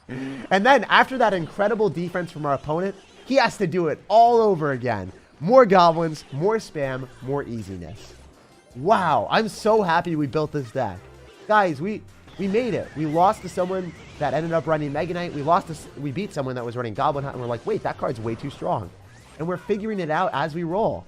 And then after that incredible defense from our opponent, he has to do it all over again. More goblins, more spam, more easiness. Wow, I'm so happy we built this deck. Guys, we made it. We lost to someone that ended up running Mega Knight. We beat someone that was running Goblin Hunt, and we're like, wait, that card's way too strong. And we're figuring it out as we roll.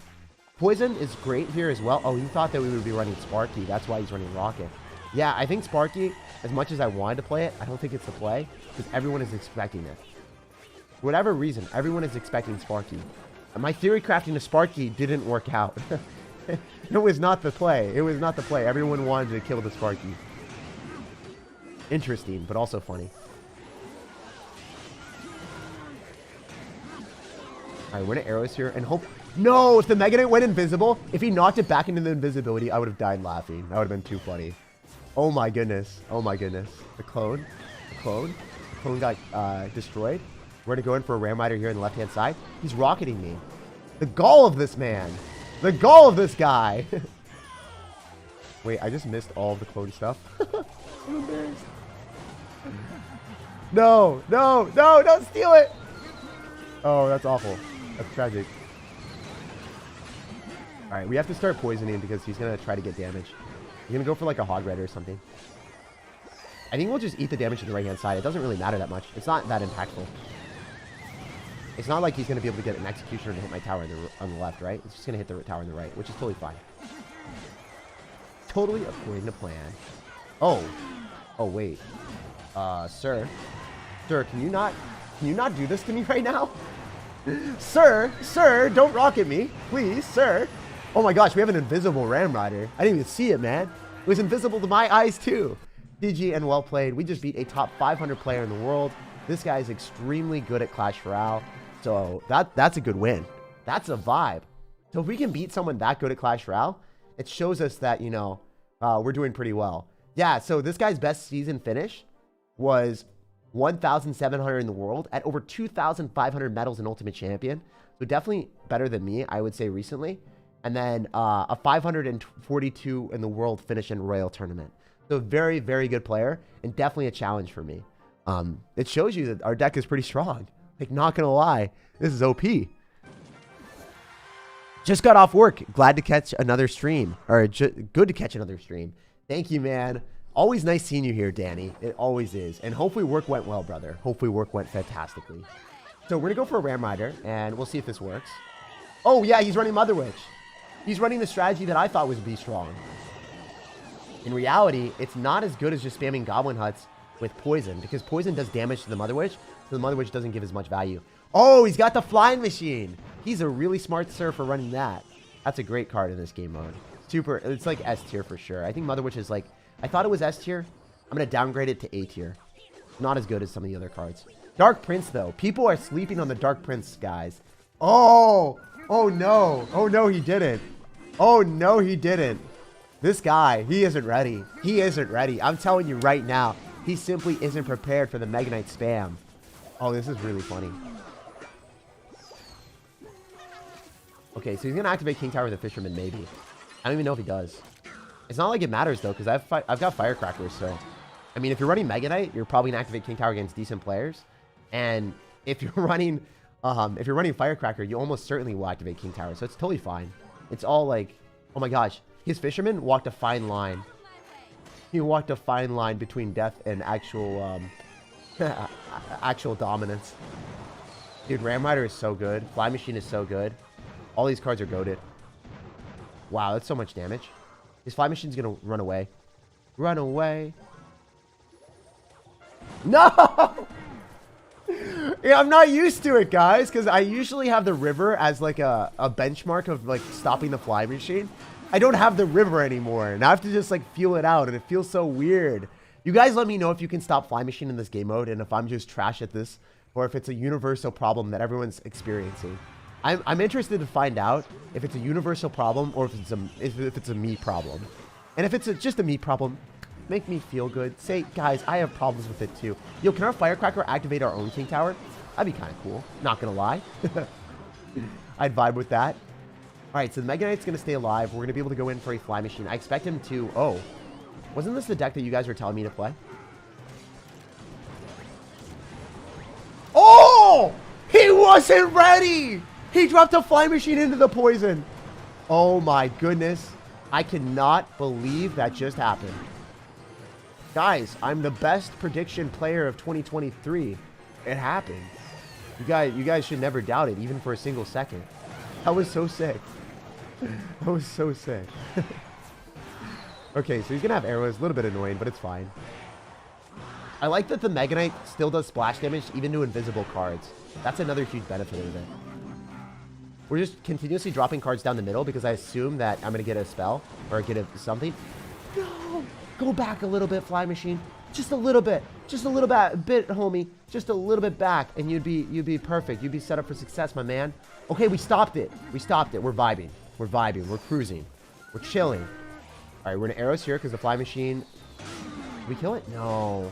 Poison is great here as well. Oh, he thought that we would be running Sparky. That's why he's running Rocket. Yeah, I think Sparky, as much as I wanted to play it, I don't think it's the play because everyone is expecting it. For whatever reason, everyone is expecting Sparky. And my theory crafting of Sparky didn't work out. It was not the play. It was not the play. Everyone wanted to kill the Sparky. Interesting, but also funny. All right, we're going to arrows here and hope... No, if the Mega Knight went invisible, if he knocked it back into the invisibility, I would have died laughing. That would have been too funny. Oh my goodness. Oh my goodness. The clone got destroyed. We're going to go in for a Ram Rider here on the left-hand side. He's rocketing me. The gall of this man. The gall of this guy. Wait, I just missed all of the clone stuff. I'm embarrassed. No, don't steal it. Oh, that's awful. That's tragic. All right, we have to start poisoning because he's going to try to get damage. He's going to go for like a Hog Rider or something. I think we'll just eat the damage to the right-hand side. It doesn't really matter that much. It's not that impactful. It's not like he's going to be able to get an Executioner to hit my tower on the left, right? It's just going to hit the tower on the right, which is totally fine. Totally according to plan. Oh. Oh, wait. Sir. Sir, can you not do this to me right now? Sir, don't rocket me. Please, sir. Oh my gosh, we have an invisible Ram Rider. I didn't even see it, man. It was invisible to my eyes, too. GG and well played. We just beat a top 500 player in the world. This guy is extremely good at Clash Royale. So that's a good win. That's a vibe. So if we can beat someone that good at Clash Royale, it shows us that, you know, we're doing pretty well. Yeah, so this guy's best season finish was 1,700 in the world at over 2,500 medals in Ultimate Champion. So definitely better than me, I would say, recently. And then a 542 in the world finish in Royale tournament. So very, very good player and definitely a challenge for me. It shows you that our deck is pretty strong. Like, not gonna lie, this is OP. Just got off work. Glad to catch another stream. Or good to catch another stream. Thank you, man. Always nice seeing you here, Danny. It always is. And hopefully work went well, brother. Hopefully work went fantastically. So we're going to go for a Ram Rider, and we'll see if this works. Oh, yeah, he's running Mother Witch. He's running the strategy that I thought was be strong. In reality, it's not as good as just spamming Goblin Huts with Poison, because Poison does damage to the Mother Witch, so the Mother Witch doesn't give as much value. Oh, he's got the Flying Machine. He's a really smart sir for running that. That's a great card in this game mode. Super, it's like S tier for sure. I think Mother Witch is like, I thought it was S tier. I'm going to downgrade it to A tier. Not as good as some of the other cards. Dark Prince, though. People are sleeping on the Dark Prince, guys. Oh no. Oh, no, he didn't. Oh, no, he didn't. This guy, he isn't ready. He isn't ready. I'm telling you right now, he simply isn't prepared for the Mega Knight spam. Oh, this is really funny. Okay, so he's going to activate King Tower with a Fisherman, maybe. I don't even know if he does. It's not like it matters, though, because I've got Firecrackers, so... I mean, if you're running Mega Knight, you're probably going to activate King Tower against decent players. And if you're running Firecracker, you almost certainly will activate King Tower, so it's totally fine. It's all like... Oh my gosh. His Fisherman walked a fine line. He walked a fine line between death and actual, actual dominance. Dude, Ram Rider is so good. Fly Machine is so good. All these cards are goated. Wow, that's so much damage. His Fly Machine's gonna run away. Run away. No! Yeah, I'm not used to it, guys, because I usually have the river as like a benchmark of like stopping the Fly Machine. I don't have the river anymore, and I have to just like feel it out, and it feels so weird. You guys let me know if you can stop Fly Machine in this game mode, and if I'm just trash at this, or if it's a universal problem that everyone's experiencing. I'm interested to find out if it's a universal problem or if it's a me problem. And if it's just a me problem, make me feel good. Say, guys, I have problems with it too. Yo, can our Firecracker activate our own King Tower? That'd be kind of cool. Not gonna lie. I'd vibe with that. All right, so the Mega Knight's gonna stay alive. We're gonna be able to go in for a Fly Machine. I expect him to... Oh, wasn't this the deck that you guys were telling me to play? Oh! He wasn't ready! He dropped a Fly Machine into the poison. Oh my goodness. I cannot believe that just happened. Guys, I'm the best prediction player of 2023. It happened. You guys should never doubt it, even for a single second. That was so sick. That was so sick. Okay, so he's gonna have arrows. A little bit annoying, but it's fine. I like that the Mega Knight still does splash damage, even to invisible cards. That's another huge benefit of it. We're just continuously dropping cards down the middle because I assume that I'm going to get a spell or get something. No! Go back a little bit, Fly Machine. Just a little bit. Just a little bit, homie. Just a little bit back, and you'd be perfect. You'd be set up for success, my man. Okay, we stopped it. We stopped it. We're vibing. We're vibing. We're cruising. We're chilling. All right, we're going to arrows here because the Fly Machine... Did we kill it? No.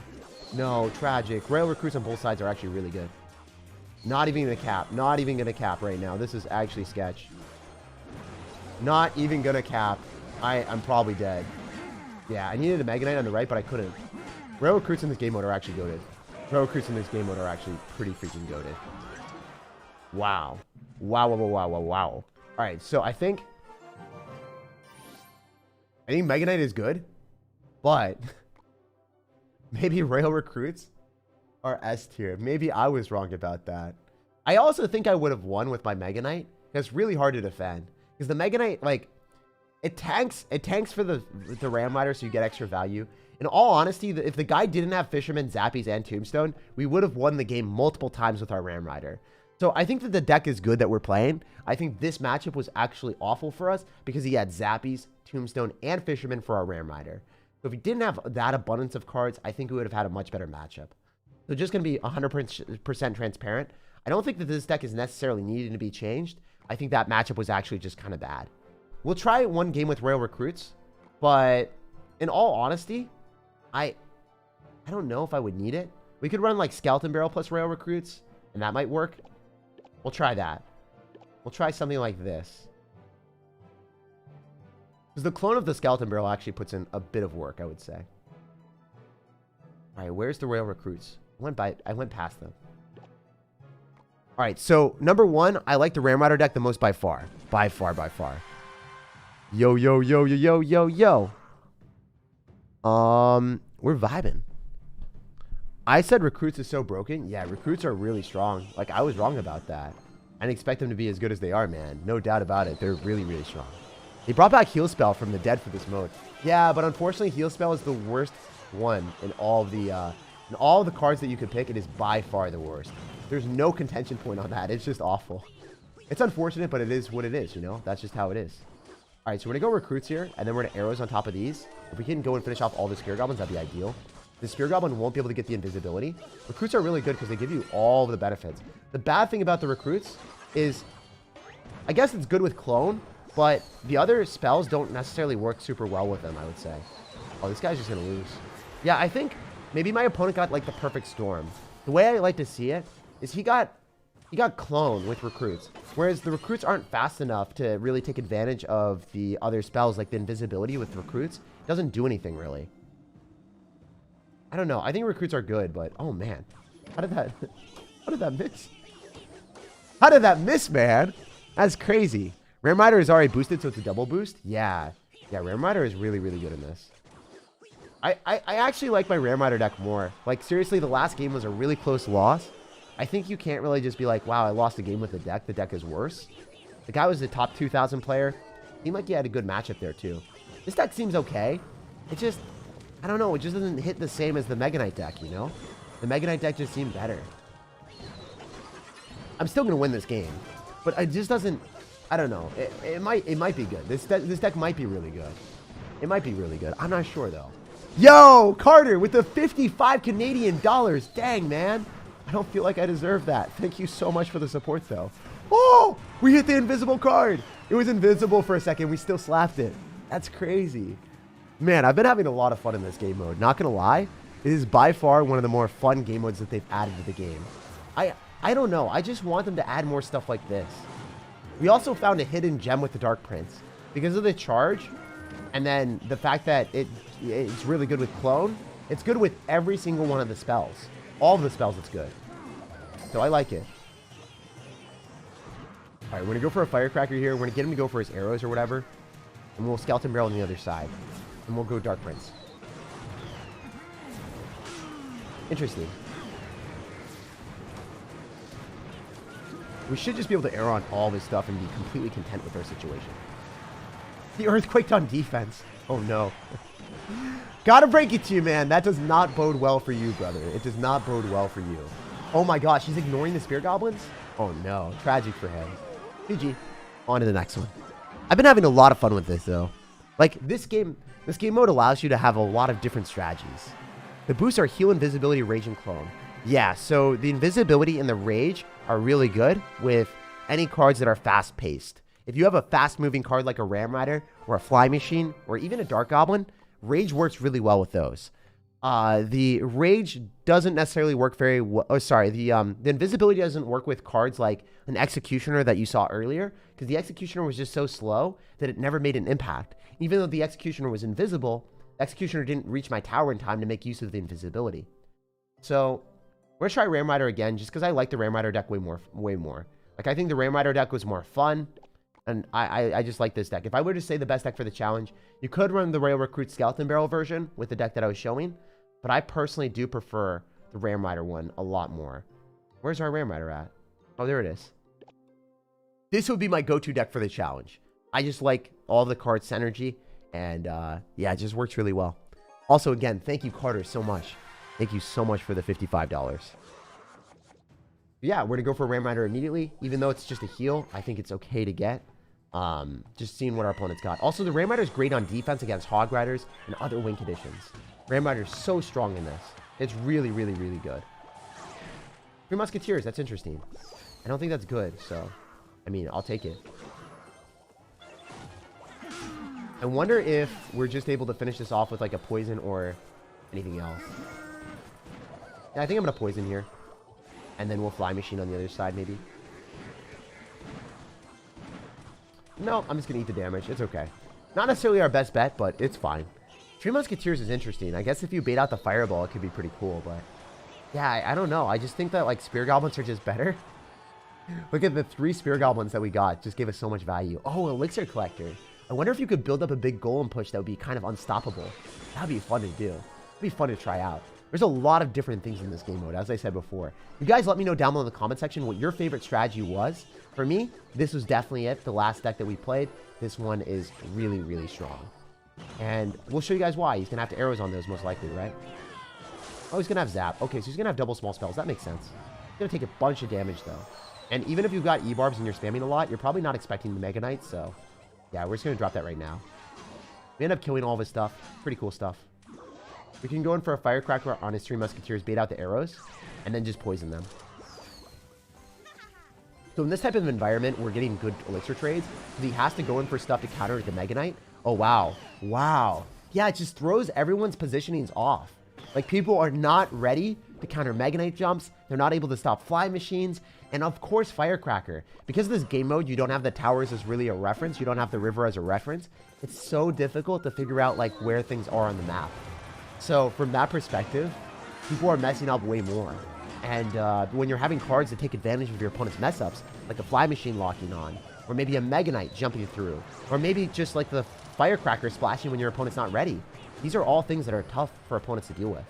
No, tragic. Rail recruits on both sides are actually really good. Not even gonna cap. Not even gonna cap right now. This is actually sketch. Not even gonna cap. I'm probably dead. Yeah, I needed a Mega Knight on the right, but I couldn't. Rail recruits in this game mode are actually goated. Rail recruits in this game mode are actually pretty freaking goated. Wow. Wow, wow, wow, wow, wow. Alright, so I think Mega Knight is good, but maybe Rail recruits are S tier. Maybe I was wrong about that. I also think I would have won with my Mega Knight. It's really hard to defend. Because the Mega Knight, like, It tanks for the Ram Rider, so you get extra value. In all honesty, if the guy didn't have Fisherman, Zappies, and Tombstone, we would have won the game multiple times with our Ram Rider. So I think that the deck is good that we're playing. I think this matchup was actually awful for us because he had Zappies, Tombstone, and Fisherman for our Ram Rider. So if we didn't have that abundance of cards, I think we would have had a much better matchup. So just going to be 100% transparent. I don't think that this deck is necessarily needed to be changed. I think that matchup was actually just kind of bad. We'll try one game with Royal Recruits, but in all honesty, I don't know if I would need it. We could run like Skeleton Barrel plus Royal Recruits, and that might work. We'll try that. We'll try something like this. Because the clone of the Skeleton Barrel actually puts in a bit of work, I would say. All right, where's the Royal Recruits? I went past them. All right, so number one, I like the Ram Rider deck the most by far. By far. Yo, yo, yo, yo, yo, yo, yo. We're vibing. I said Recruits is so broken. Yeah, Recruits are really strong. Like, I was wrong about that. I didn't expect them to be as good as they are, man. No doubt about it. They're really, really strong. They brought back Heal Spell from the dead for this mode. Yeah, but unfortunately, Heal Spell is the worst one in all the cards that you could pick. It is by far the worst. There's no contention point on that. It's just awful. It's unfortunate, but it is what it is, you know? That's just how it is. All right, so we're going to go Recruits here, and then we're going to Arrows on top of these. If we can go and finish off all the Spear Goblins, that'd be ideal. The Spear Goblin won't be able to get the invisibility. Recruits are really good because they give you all of the benefits. The bad thing about the Recruits is, I guess it's good with Clone, but the other spells don't necessarily work super well with them, I would say. Oh, this guy's just going to lose. Yeah, I think maybe my opponent got, like, the perfect storm. The way I like to see it is he got Clone with Recruits, whereas the Recruits aren't fast enough to really take advantage of the other spells, like the invisibility with Recruits. It doesn't do anything, really. I don't know. I think Recruits are good, but oh, man. How did that miss? How did that miss, man? That's crazy. Ram Rider is already boosted, so it's a double boost? Yeah. Yeah, Ram Rider is really, really good in this. I actually like my Ram Rider deck more. Like, seriously, the last game was a really close loss. I think you can't really just be like, wow, I lost a game with the deck. The deck is worse. The guy was the top 2,000 player. Seemed like he had a good matchup there, too. This deck seems okay. It just, I don't know. It just doesn't hit the same as the Mega Knight deck, you know? The Mega Knight deck just seemed better. I'm still going to win this game. But it just doesn't, I don't know. It might be good. This deck might be really good. It might be really good. I'm not sure, though. Yo, Carter with the 55 Canadian dollars. Dang, man. I don't feel like I deserve that. Thank you so much for the support, though. Oh, we hit the invisible card. It was invisible for a second. We still slapped it. That's crazy. Man, I've been having a lot of fun in this game mode. Not going to lie. It is by far one of the more fun game modes that they've added to the game. I don't know. I just want them to add more stuff like this. We also found a hidden gem with the Dark Prince. Because of the charge, and then the fact that it's really good with Clone, it's good with every single one of the spells. All of the spells, it's good. So I like it. All right, we're going to go for a Firecracker here. We're going to get him to go for his arrows or whatever. And we'll Skeleton Barrel on the other side. And we'll go Dark Prince. Interesting. We should just be able to arrow on all this stuff and be completely content with our situation. The Earthquaked on defense. Oh, no. Gotta break it to you, man. That does not bode well for you, brother. It does not bode well for you. Oh, my gosh. He's ignoring the Spear Goblins? Oh, no. Tragic for him. GG. On to the next one. I've been having a lot of fun with this, though. Like, this game mode allows you to have a lot of different strategies. The boosts are Heal, Invisibility, Rage, and Clone. Yeah, so the Invisibility and the Rage are really good with any cards that are fast-paced. If you have a fast-moving card like a Ram Rider or a Fly Machine or even a Dark Goblin, Rage works really well with those. The Rage doesn't necessarily work very well. Oh, sorry. The Invisibility doesn't work with cards like an Executioner that you saw earlier, because the Executioner was just so slow that it never made an impact. Even though the Executioner was invisible, the Executioner didn't reach my tower in time to make use of the invisibility. So we're going to try Ram Rider again, just because I like the Ram Rider deck way more. Like, I think the Ram Rider deck was more fun. And I just like this deck. If I were to say the best deck for the challenge, you could run the Royal Recruit Skeleton Barrel version with the deck that I was showing. But I personally do prefer the Ram Rider one a lot more. Where's our Ram Rider at? Oh, there it is. This would be my go-to deck for the challenge. I all the card synergy. And yeah, it just works really well. Also, again, thank you, Carter, so much. Thank you so much for the $55. Yeah, we're going to go for a Ram Rider immediately. Even though it's just a heal, I think it's okay to get. Just seeing what our opponent's got. Also, the Ram Rider is great on defense against Hog Riders and other win conditions. Ram Rider is so strong in this. It's really, really, really good. 3 Musketeers, that's interesting. I don't think that's good, so, I mean, I'll take it. I wonder if we're just able to finish this off with like a poison or anything else. Yeah, I think I'm going to poison here. And then we'll Fly Machine on the other side, maybe. No, I'm just going to eat the damage. It's okay. Not necessarily our best bet, but it's fine. 3 Musketeers is interesting. I guess if you bait out the Fireball, it could be pretty cool, but... Yeah, I don't know. I just think that, like, Spear Goblins are just better. Look at the 3 Spear Goblins that we got. Just gave us so much value. Oh, Elixir Collector. I wonder if you could build up a big Golem push that would be kind of unstoppable. That would be fun to do. It would be fun to try out. There's a lot of different things in this game mode, as I said before. You guys let me know down below in the comment section what your favorite strategy was. For me, this was definitely it. The last deck that we played, this one is really, really strong. And we'll show you guys why. He's going to have to arrows on those most likely, right? Oh, he's going to have Zap. Okay, so he's going to have double small spells. That makes sense. He's going to take a bunch of damage, though. And even if you've got E-Barbs and you're spamming a lot, you're probably not expecting the Mega Knight, so... Yeah, we're just going to drop that right now. We end up killing all of his stuff. Pretty cool stuff. We can go in for a Firecracker on his 3 Musketeers, bait out the arrows, and then just poison them. So in this type of environment, we're getting good Elixir trades. Because he has to go in for stuff to counter the Mega Knight. Oh, wow. Wow. Yeah, it just throws everyone's positionings off. Like, people are not ready to counter Mega Knight jumps. They're not able to stop Fly Machines. And, of course, Firecracker. Because of this game mode, you don't have the towers as really a reference. You don't have the river as a reference. It's so difficult to figure out, like, where things are on the map. So, from that perspective, people are messing up way more. And when you're having cards that take advantage of your opponent's mess-ups, like a Fly Machine locking on, or maybe a Mega Knight jumping through, or maybe just like the Firecracker splashing when your opponent's not ready. These are all things that are tough for opponents to deal with.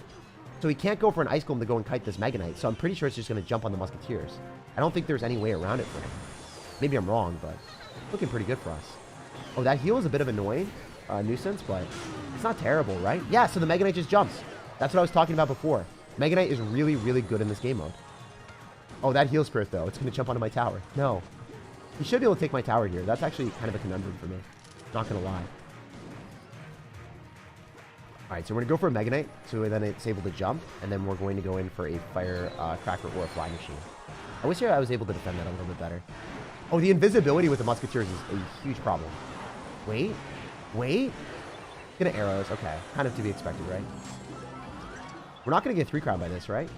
So he can't go for an Ice Golem to go and kite this Mega Knight, so I'm pretty sure it's just going to jump on the Musketeers. I don't think there's any way around it for him. Maybe I'm wrong, but looking pretty good for us. Oh, that heal is a bit of annoying, nuisance, but it's not terrible, right? Yeah, so the Mega Knight just jumps. That's what I was talking about before. Mega Knight is really, really good in this game mode. Oh, that heal spirit, though. It's going to jump onto my tower. No. He should be able to take my tower here. That's actually kind of a conundrum for me. Not going to lie. Alright, so we're going to go for a Mega Knight, so then it's able to jump, and then we're going to go in for a Firecracker or a Fly Machine. I wish I was able to defend that a little bit better. Oh, the invisibility with the Musketeers is a huge problem. Wait. Wait. Gonna arrows. Okay. Kind of to be expected, right? We're not going to get 3 crown by this, right?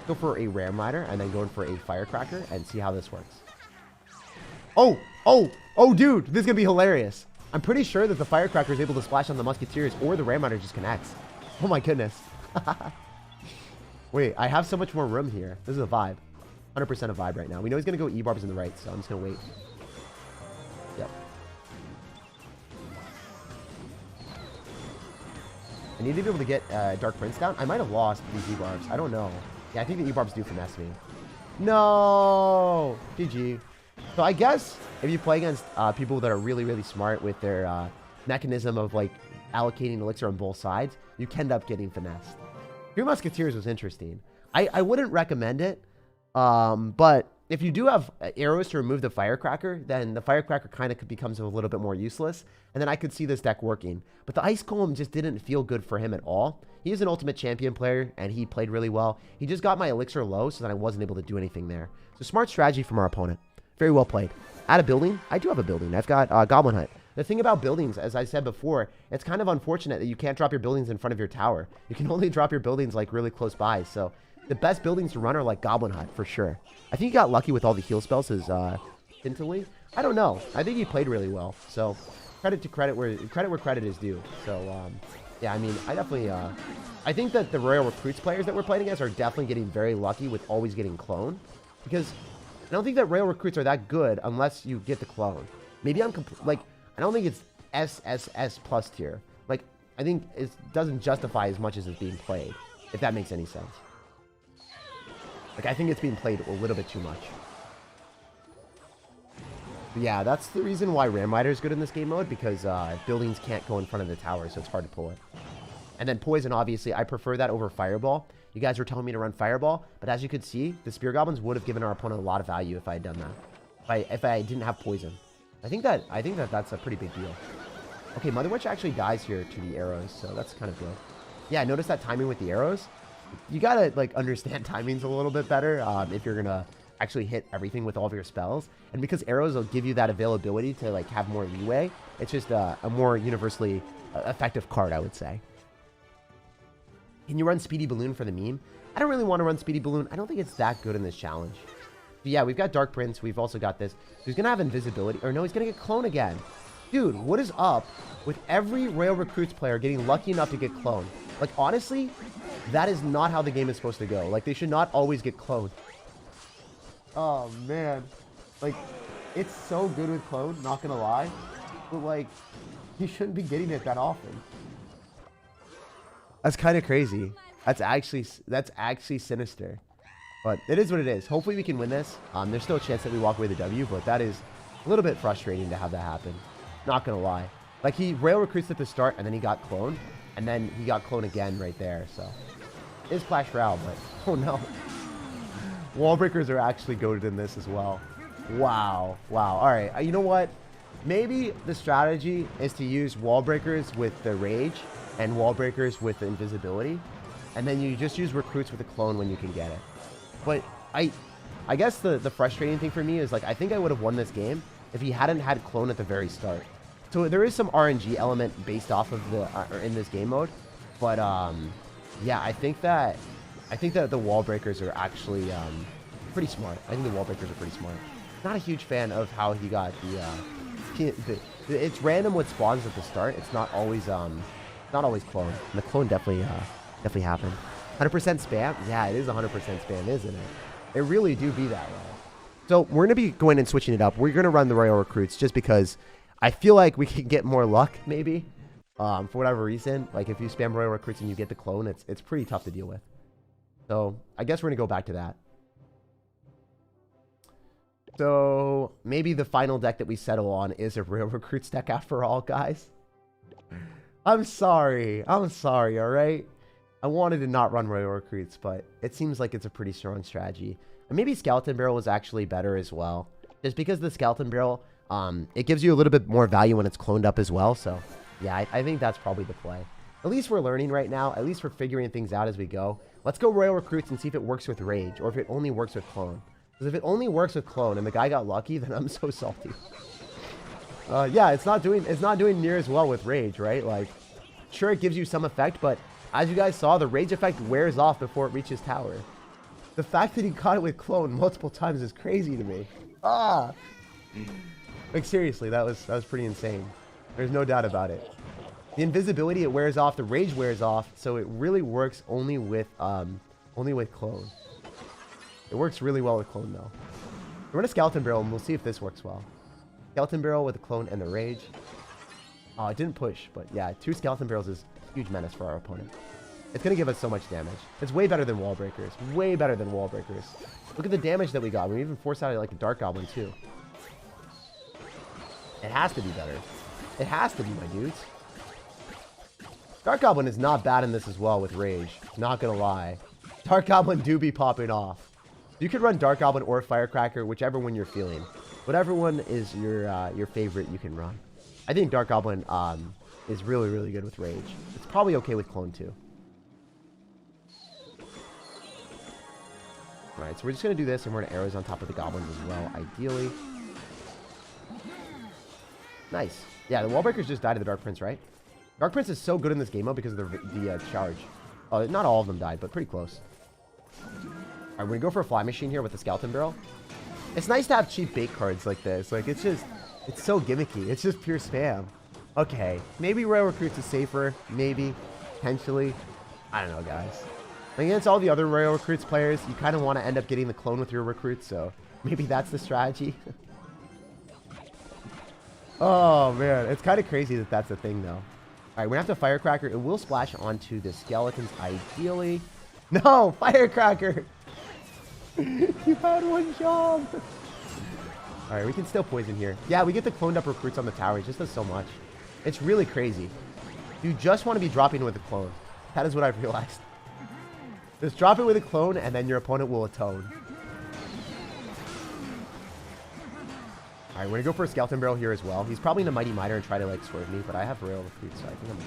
Go for a Ram Rider, and then go in for a Firecracker, and see how this works. Oh! Oh! Oh, dude! This is going to be hilarious. I'm pretty sure that the Firecracker is able to splash on the Musketeers, or the Ram Rider just connects. Oh my goodness. Wait, I have so much more room here. This is a vibe. 100% a vibe right now. We know he's going to go E-Barbs in the right, so I'm just going to wait. Yep. I need to be able to get Dark Prince down. I might have lost these E-Barbs. I don't know. Yeah, I think the E-Barbs do finesse me. No! GG. So I guess if you play against people that are really, really smart with their mechanism of like allocating elixir on both sides, you can end up getting finessed. 3 Musketeers was interesting. I wouldn't recommend it, but if you do have arrows to remove the Firecracker, then the Firecracker kind of becomes a little bit more useless, and then I could see this deck working. But the Ice Golem just didn't feel good for him at all. He is an Ultimate Champion player, and he played really well. He just got my elixir low, so that I wasn't able to do anything there. So smart strategy from our opponent. Very well played. Add a building? I do have a building. I've got Goblin Hut. The thing about buildings, as I said before, it's kind of unfortunate that you can't drop your buildings in front of your tower. You can only drop your buildings like really close by, so the best buildings to run are like Goblin Hut, for sure. I think he got lucky with all the heal spells, his instantly. I don't know. I think he played really well, so credit where credit is due. So, yeah, I mean, I definitely, I think that the Royal Recruits players that we're playing against are definitely getting very lucky with always getting cloned, because I don't think that Royal Recruits are that good unless you get the clone. Maybe I'm, like, I don't think it's SSS plus tier. Like, I think it doesn't justify as much as it's being played, if that makes any sense. Like, I think it's being played a little bit too much. Yeah, that's the reason why Ram Rider is good in this game mode, because buildings can't go in front of the tower, so it's hard to pull it. And then Poison, obviously, I prefer that over Fireball. You guys were telling me to run Fireball, but as you could see, the Spear Goblins would have given our opponent a lot of value if I had done that. If I didn't have Poison. I think that that's a pretty big deal. Okay, Mother Witch actually dies here to the arrows, so that's kind of good. Yeah, notice that timing with the arrows. You gotta, like, understand timings a little bit better if you're gonna actually hit everything with all of your spells. And because arrows will give you that availability to, like, have more leeway, it's just a more universally effective card, I would say. Can you run Speedy Balloon for the meme? I don't really want to run Speedy Balloon. I don't think it's that good in this challenge. But yeah, we've got Dark Prince. We've also got this. He's going to have invisibility. Or no, he's going to get clone again. Dude, what is up with every Royal Recruits player getting lucky enough to get cloned? Like, honestly, that is not how the game is supposed to go. Like, they should not always get cloned. Oh, man. Like, it's so good with clone, not going to lie. But, like, you shouldn't be getting it that often. That's kind of crazy. That's actually sinister. But it is what it is. Hopefully we can win this. There's still a chance that we walk away with a W, but that is a little bit frustrating to have that happen. Not gonna lie. Like, he Rail Recruits at the start, and then he got cloned, and then he got cloned again right there, so. It is Clash Royale, but oh no. Wall breakers are actually goated in this as well. Wow. Wow. Alright, you know what? Maybe the strategy is to use wall breakers with the rage and wall breakers with the invisibility, and then you just use recruits with a clone when you can get it. But I guess the frustrating thing for me is, like, I think I would have won this game if he hadn't had clone at the very start. So there is some RNG element based off of the in this game mode, but yeah, I think that the wall breakers are actually pretty smart. I think the wall breakers are pretty smart. Not a huge fan of how he got it's random what spawns at the start. It's not always clone. And the clone definitely happened. 100% spam? Yeah, it is 100% spam, isn't it? It really do be that way. So we're going to be going and switching it up. We're going to run the Royal Recruits just because I feel like we can get more luck, maybe. For whatever reason. Like, if you spam Royal Recruits and you get the clone, it's pretty tough to deal with. So I guess we're going to go back to that. So maybe the final deck that we settle on is a Royal Recruits deck after all, guys. I'm sorry, alright? I wanted to not run Royal Recruits, but it seems like it's a pretty strong strategy. And maybe Skeleton Barrel was actually better as well. Just because the Skeleton Barrel, it gives you a little bit more value when it's cloned up as well. So, yeah, I think that's probably the play. At least we're learning right now. At least we're figuring things out as we go. Let's go Royal Recruits and see if it works with Rage, or if it only works with Clone. Because if it only works with Clone and the guy got lucky, then I'm so salty. Yeah, it's not doing near as well with Rage, right? Like, sure, it gives you some effect, but as you guys saw, the Rage effect wears off before it reaches Tower. The fact that he caught it with Clone multiple times is crazy to me. Ah! Like, seriously, that was pretty insane. There's no doubt about it. The invisibility, it wears off. The Rage wears off, so it really works only with Clone. It works really well with Clone, though. We're gonna Skeleton Barrel, and we'll see if this works well. Skeleton Barrel with the Clone and the Rage. Oh, it didn't push, but yeah, 2 Skeleton Barrels is a huge menace for our opponent. It's going to give us so much damage. It's way better than Wall Breakers. Way better than Wall Breakers. Look at the damage that we got. We even forced out like a Dark Goblin, too. It has to be better. It has to be, my dudes. Dark Goblin is not bad in this as well with Rage. Not going to lie. Dark Goblin do be popping off. You could run Dark Goblin or Firecracker, whichever one you're feeling. Whatever one is your favorite, you can run. I think Dark Goblin is really, really good with Rage. It's probably okay with Clone, too. Alright, so we're just going to do this, and we're going to arrows on top of the Goblins as well, ideally. Nice. Yeah, the Wall Breakers just died to the Dark Prince, right? Dark Prince is so good in this game mode because of the charge. Oh, not all of them died, but pretty close. Alright, we're going to go for a Fly Machine here with the Skeleton Barrel. It's nice to have cheap bait cards like this. Like, it's so gimmicky. It's just pure spam. Okay, maybe Royal Recruits is safer. Maybe. Potentially. I don't know, guys. Against all the other Royal Recruits players, you kind of want to end up getting the clone with your recruits, so maybe that's the strategy. Oh, man. It's kind of crazy that that's a thing, though. All right, we're going to have to Firecracker. It will splash onto the skeletons, ideally. No! Firecracker! You had one job! All right, we can still poison here. Yeah, we get the cloned up recruits on the tower. It just does so much. It's really crazy. You just want to be dropping with a clone. That is what I've realized. Just drop it with a clone, and then your opponent will atone. All right, we're going to go for a skeleton barrel here as well. He's probably in a mighty miner and try to, like, swerve me, but I have Royale recruits, so I think I'm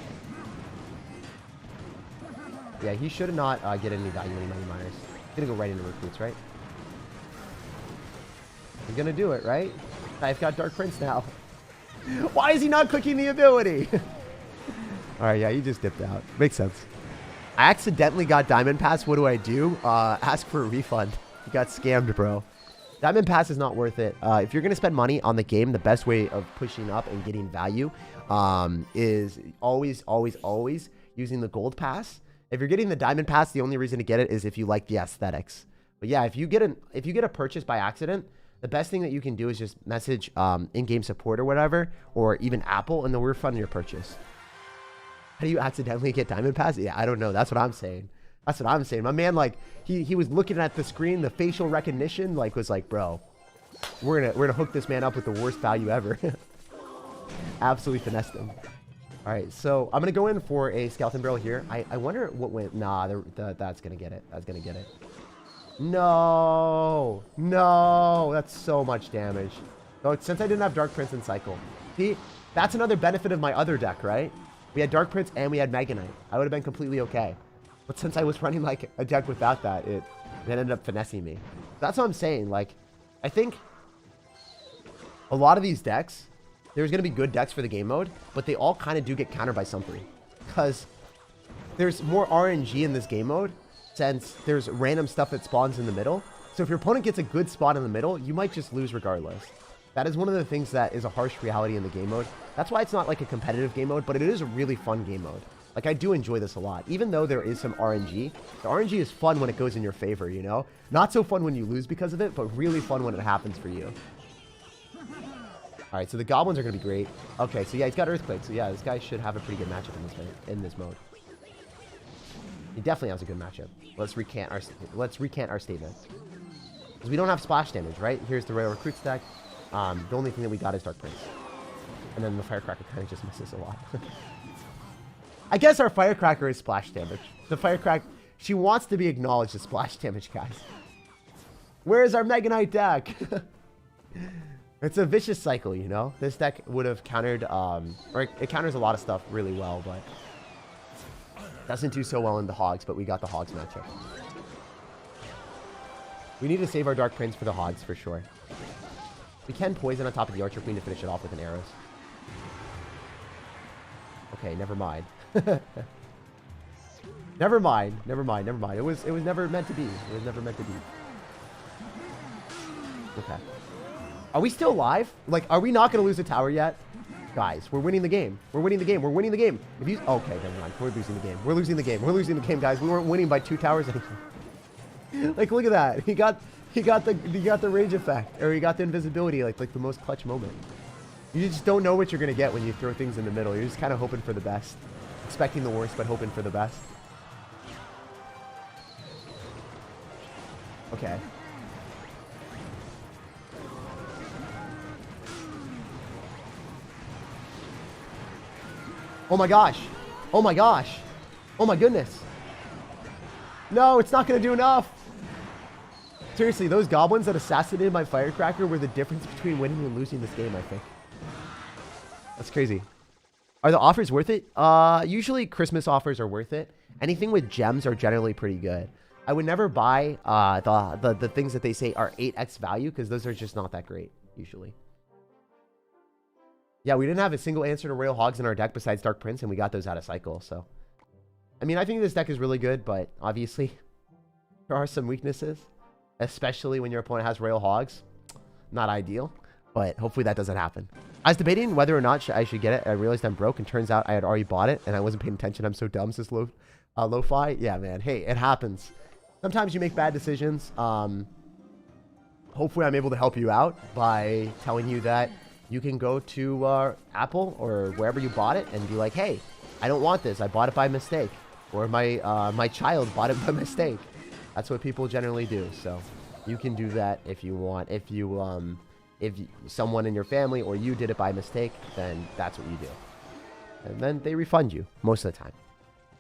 okay. Yeah, he should not get any value in mighty miners. He's going to go right into recruits, right? He's going to do it, right? I've got Dark Prince now. Why is he not clicking the ability? All right, yeah, he just dipped out. Makes sense. I accidentally got Diamond Pass. What do? Ask for a refund. You got scammed, bro. Diamond Pass is not worth it. If you're going to spend money on the game, the best way of pushing up and getting value is always using the Gold Pass. If you're getting the Diamond Pass, the only reason to get it is if you like the aesthetics. But yeah, if you get a purchase by accident, the best thing that you can do is just message in-game support or whatever, or even Apple, and they'll refund your purchase. How do you accidentally get Diamond Pass? Yeah, I don't know. That's what I'm saying. That's what I'm saying. My man, like, he was looking at the screen, the facial recognition, like, was like, bro, we're gonna hook this man up with the worst value ever. Absolutely finessed him. All right, so I'm gonna go in for a skeleton barrel here. I wonder what went. Nah, that's gonna get it. That's gonna get it. No, that's so much damage. So since I didn't have Dark Prince in cycle, see, that's another benefit of my other deck, right? We had Dark Prince and we had Mega Knight. I would have been completely okay. But since I was running like a deck without that, it ended up finessing me. That's what I'm saying. Like, I think a lot of these decks, there's going to be good decks for the game mode, but they all kind of do get countered by something. Because there's more RNG in this game mode, since there's random stuff that spawns in the middle. So if your opponent gets a good spot in the middle, you might just lose regardless. That is one of the things that is a harsh reality in the game mode. That's why it's not like a competitive game mode, but it is a really fun game mode. Like, I do enjoy this a lot. Even though there is some RNG, the RNG is fun when it goes in your favor, you know? Not so fun when you lose because of it, but really fun when it happens for you. All right, so the goblins are going to be great. Okay, so yeah, he's got Earthquake. So yeah, this guy should have a pretty good matchup in this mode. He definitely has a good matchup. Let's recant our statement. Because we don't have splash damage, right? Here's the Royal Recruit stack. The only thing that we got is Dark Prince. And then the Firecracker kind of just misses a lot. I guess our Firecracker is splash damage. The Firecracker, she wants to be acknowledged as splash damage, guys. Where is our Mega Knight deck? It's a vicious cycle, you know? This deck would have countered, or it counters a lot of stuff really well, but doesn't do so well in the Hogs, but we got the Hogs matchup. We need to save our Dark Prince for the Hogs, for sure. We can poison on top of the Archer Queen to finish it off with an arrows. Okay, never mind. Never mind. It was never meant to be. It was never meant to be. Okay. Are we still alive? Like, are we not going to lose the tower yet? Guys, we're winning the game. We're winning the game. We're winning the game. If you... Okay, never mind. We're losing the game. We're losing the game. We're losing the game, guys. We weren't winning by 2 towers anymore. Like, look at that. He got the rage effect, or he got the invisibility, like the most clutch moment. You just don't know what you're going to get when you throw things in the middle. You're just kind of hoping for the best. Expecting the worst, but hoping for the best. Okay. Oh my gosh. Oh my gosh. Oh my goodness. No, it's not going to do enough. Seriously, those goblins that assassinated my Firecracker were the difference between winning and losing this game, I think. That's crazy. Are the offers worth it? Usually Christmas offers are worth it. Anything with gems are generally pretty good. I would never buy the things that they say are 8x value, because those are just not that great, usually. Yeah, we didn't have a single answer to Royal Hogs in our deck besides Dark Prince, and we got those out of cycle, so. I mean, I think this deck is really good, but obviously there are some weaknesses, especially when your opponent has Royal Hogs. Not ideal, but hopefully that doesn't happen. I was debating whether or not I should get it. I realized I'm broke, and turns out I had already bought it, and I wasn't paying attention. I'm so dumb, says Lo-Fi. Yeah, man. Hey, it happens. Sometimes you make bad decisions. Hopefully I'm able to help you out by telling you that you can go to Apple or wherever you bought it and be like, hey, I don't want this. I bought it by mistake. Or my child bought it by mistake. That's what people generally do. So you can do that if you want. If you If someone in your family or you did it by mistake, then that's what you do. And then they refund you most of the time.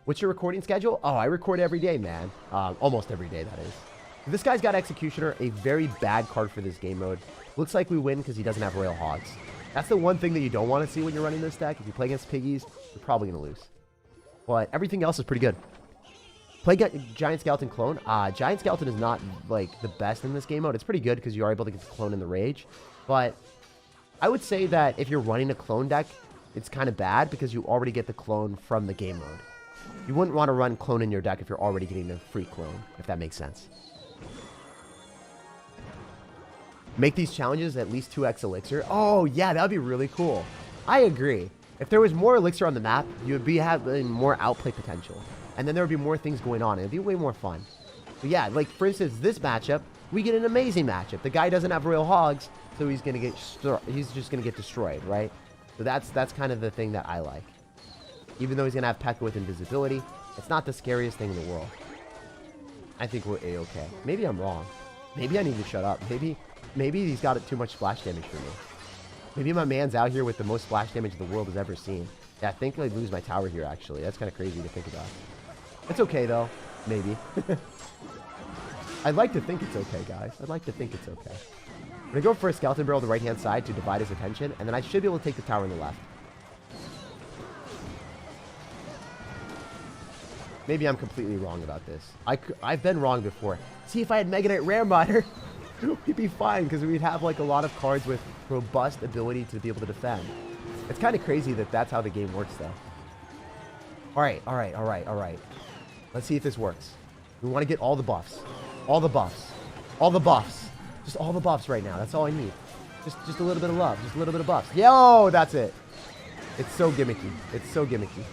What's your recording schedule? Oh, I record every day, man. Almost every day, that is. This guy's got Executioner, a very bad card for this game mode. Looks like we win because he doesn't have Royal Hogs. That's the one thing that you don't want to see when you're running this deck. If you play against Piggies, you're probably going to lose. But everything else is pretty good. Play Giant Skeleton Clone. Giant Skeleton is not, like, the best in this game mode. It's pretty good because you are able to get the clone in the Rage. But I would say that if you're running a clone deck, it's kind of bad because you already get the clone from the game mode. You wouldn't want to run clone in your deck if you're already getting the free clone, if that makes sense. Make these challenges at least 2x elixir. Oh, yeah, that would be really cool. I agree. If there was more elixir on the map, you would be having more outplay potential. And then there would be more things going on. It would be way more fun. But yeah, like, for instance, this matchup, we get an amazing matchup. The guy doesn't have Royal Hogs, so he's going to get... He's just going to get destroyed, right? So that's kind of the thing that I like. Even though he's going to have P.E.K.K.A with invisibility, it's not the scariest thing in the world. I think we're A-okay. Maybe I'm wrong. Maybe I need to shut up. Maybe he's got too much splash damage for me. Maybe my man's out here with the most splash damage the world has ever seen. Yeah, I think I'd lose my tower here, actually. That's kind of crazy to think about. It's okay, though. Maybe. I'd like to think it's okay, guys. I'd like to think it's okay. I'm going to go for a Skeleton Barrel on the right-hand side to divide his attention, and then I should be able to take the tower on the left. Maybe I'm completely wrong about this. I've been wrong before. See, if I had Mega Knight Rare Miner, we'd be fine, because we'd have, like, a lot of cards with robust ability to be able to defend. It's kind of crazy that that's how the game works, though. All right. Let's see if this works. We want to get all the buffs. All the buffs. All the buffs. Just all the buffs right now. That's all I need. Just a little bit of love. Just a little bit of buffs. Yo, that's it. It's so gimmicky. It's so gimmicky.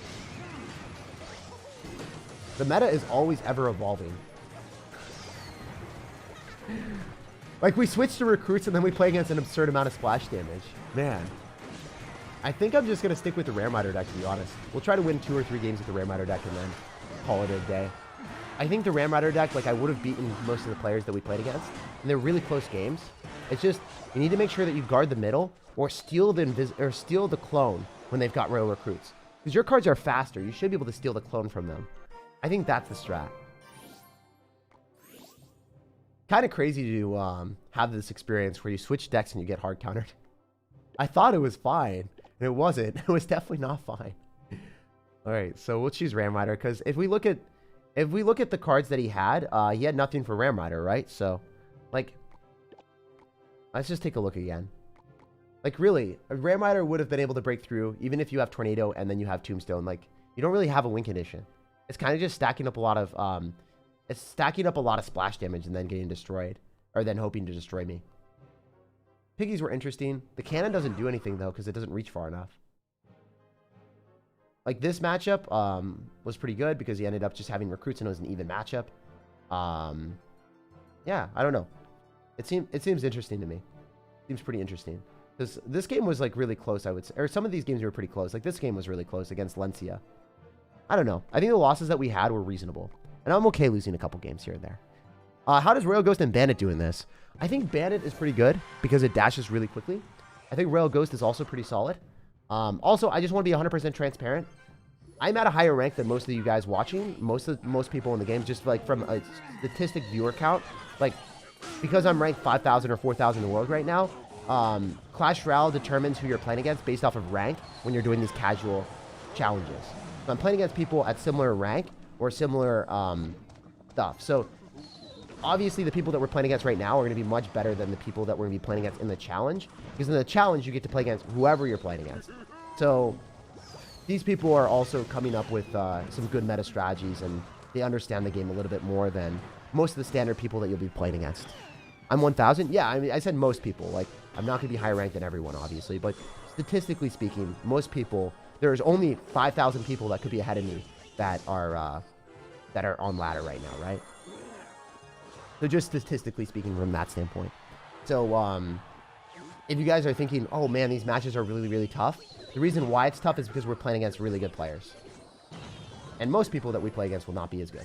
The meta is always ever evolving. Like, we switch to recruits and then we play against an absurd amount of splash damage. Man. I think I'm just going to stick with the Rare Miter deck, to be honest. We'll try to win 2 or 3 games with the Rare Miter deck and then call it a day. I think the Rare Miter deck, like, I would have beaten most of the players that we played against. And they're really close games. It's just, you need to make sure that you guard the middle or steal the clone when they've got Royal Recruits. Because your cards are faster. You should be able to steal the clone from them. I think that's the strat. Kind of crazy to have this experience where you switch decks and you get hard countered. I thought it was fine, and it wasn't. It was definitely not fine. All right, so we'll choose Ram Rider because if we look at the cards that he had nothing for Ram Rider, right? So, like, let's just take a look again. Like, really, a Ram Rider would have been able to break through even if you have Tornado and then you have Tombstone. Like, you don't really have a win condition. It's kind of just stacking up a lot of it's stacking up a lot of splash damage and then getting destroyed. Or then hoping to destroy me. Piggies were interesting. The cannon doesn't do anything, though, because it doesn't reach far enough. Like, this matchup was pretty good because he ended up just having recruits and it was an even matchup. Yeah, I don't know. It seems interesting to me. Seems pretty interesting. Because this game was, like, really close, I would say. Or some of these games were pretty close. Like, this game was really close against Lencia. I don't know. I think the losses that we had were reasonable. And I'm okay losing a couple games here and there. How does Royal Ghost and Bandit do in this? I think Bandit is pretty good because it dashes really quickly. I think Royal Ghost is also pretty solid. Also, I just want to be 100% transparent. I'm at a higher rank than most of you guys watching. Most people in the game, just like from a statistic viewer count. Like, because I'm ranked 5,000 or 4,000 in the world right now, Clash Royale determines who you're playing against based off of rank when you're doing these casual challenges. So I'm playing against people at similar rank or similar stuff. So obviously the people that we're playing against right now are going to be much better than the people that we're going to be playing against in the challenge. Because in the challenge, you get to play against whoever you're playing against. So these people are also coming up with some good meta strategies, and they understand the game a little bit more than most of the standard people that you'll be playing against. I'm 1,000? Yeah, I mean, I said most people. Like, I'm not going to be higher ranked than everyone, obviously. But statistically speaking, most people, there's only 5,000 people that could be ahead of me that are on ladder right now, right? So just statistically speaking from that standpoint. So if you guys are thinking, oh man, these matches are really, really tough, the reason why it's tough is because we're playing against really good players. And most people that we play against will not be as good.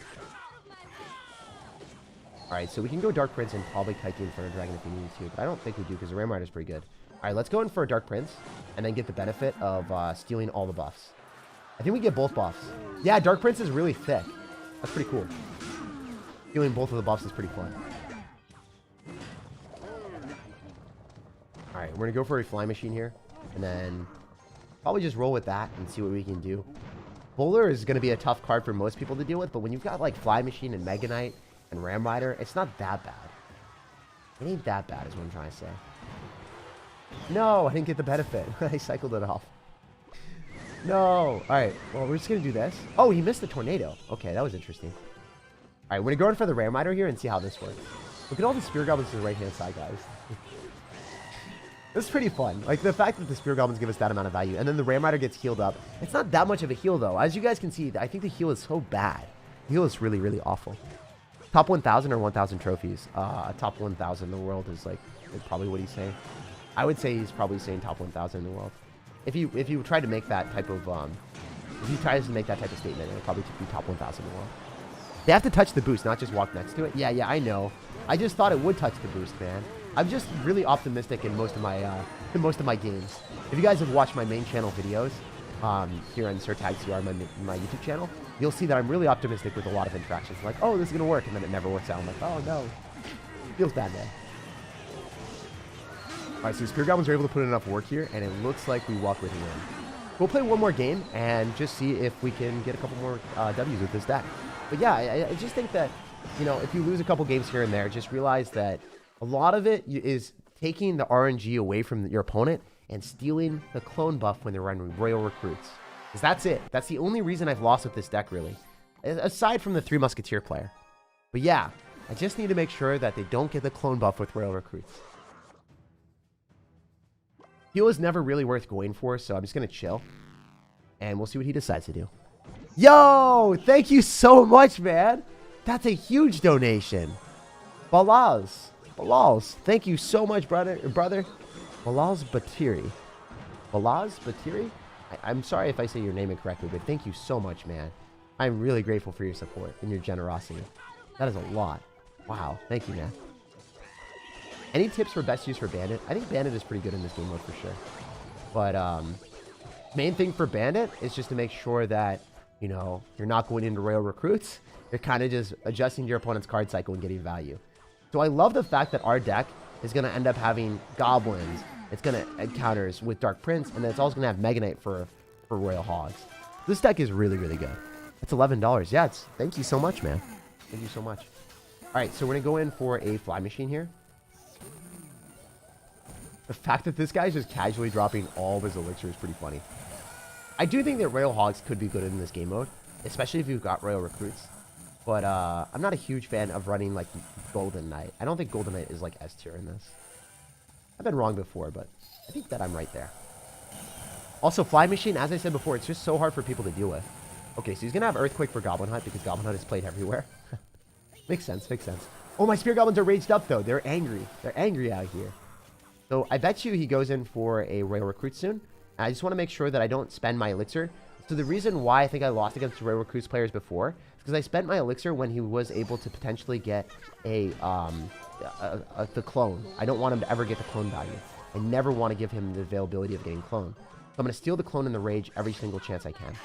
Alright, so we can go Dark Prince and probably Kite the Inferno Dragon if we need to, but I don't think we do because the Ram Rider's pretty good. Alright, let's go in for a Dark Prince and then get the benefit of stealing all the buffs. I think we get both buffs. Yeah, Dark Prince is really thick. That's pretty cool. Stealing both of the buffs is pretty fun. Alright, we're going to go for a Fly Machine here. And then probably just roll with that and see what we can do. Bowler is going to be a tough card for most people to deal with, but when you've got like Fly Machine and Mega Knight and Ram Rider, it's not that bad. It ain't that bad is what I'm trying to say. No, I didn't get the benefit. I cycled it off. No. Alright, well, we're just going to do this. Oh, he missed the tornado. Okay, that was interesting. Alright, we're going to go in for the Ram Rider here and see how this works. Look at all the Spear Goblins to the right-hand side, guys. This is pretty fun. Like, the fact that the Spear Goblins give us that amount of value, and then the Ram Rider gets healed up. It's not that much of a heal, though. As you guys can see, I think the heal is so bad. The heal is really, really awful. Top 1,000 or 1,000 trophies? Top 1,000 in the world is, like, probably what he's saying. I would say he's probably saying top 1,000 in the world. If you try to make that type of, if he tries to make that type of statement, it'll probably be top 1,000 in the world. They have to touch the boost, not just walk next to it. Yeah, I know. I just thought it would touch the boost, man. I'm just really optimistic in most of my games. If you guys have watched my main channel videos here on SirTagCR, my YouTube channel, you'll see that I'm really optimistic with a lot of interactions. I'm like, oh, this is gonna work, and then it never works out. I'm like, oh no, feels bad, man. All right, so Spear Goblins are able to put in enough work here, and it looks like we walk with him in. We'll play one more game and just see if we can get a couple more W's with this deck. But yeah, I just think that, you know, if you lose a couple games here and there, just realize that a lot of it is taking the RNG away from your opponent and stealing the clone buff when they're running Royal Recruits. Because that's it. That's the only reason I've lost with this deck, really. Aside from the 3 Musketeer player. But yeah, I just need to make sure that they don't get the clone buff with Royal Recruits. Heal is never really worth going for, so I'm just going to chill. And we'll see what he decides to do. Yo! Thank you so much, man! That's a huge donation. Balaz. Thank you so much, brother. Balaz Batiri. I'm sorry if I say your name incorrectly, but thank you so much, man. I'm really grateful for your support and your generosity. That is a lot. Wow. Thank you, man. Any tips for best use for Bandit? I think Bandit is pretty good in this game mode for sure. But main thing for Bandit is just to make sure that, you know, you're not going into Royal Recruits. You're kind of just adjusting your opponent's card cycle and getting value. So I love the fact that our deck is going to end up having Goblins. It's going to encounters with Dark Prince, and then it's also going to have Mega Knight for Royal Hogs. This deck is really, really good. It's $11. Yeah, thank you so much, man. Thank you so much. All right, so we're going to go in for a Fly Machine here. The fact that this guy's just casually dropping all of his elixir is pretty funny. I do think that Royal Hogs could be good in this game mode, especially if you've got Royal Recruits. But I'm not a huge fan of running like Golden Knight. I don't think Golden Knight is like S tier in this. I've been wrong before, but I think that I'm right there. Also, Fly Machine, as I said before, it's just so hard for people to deal with. Okay, so he's going to have Earthquake for Goblin Hunt because Goblin Hunt is played everywhere. Makes sense, makes sense. Oh, my Spear Goblins are raged up, though. They're angry. They're angry out here. So I bet you he goes in for a Royal Recruit soon. And I just want to make sure that I don't spend my elixir. So the reason why I think I lost against Royal Recruits players before is because I spent my elixir when he was able to potentially get the clone. I don't want him to ever get the clone value. I never want to give him the availability of getting clone. So I'm going to steal the clone in the rage every single chance I can.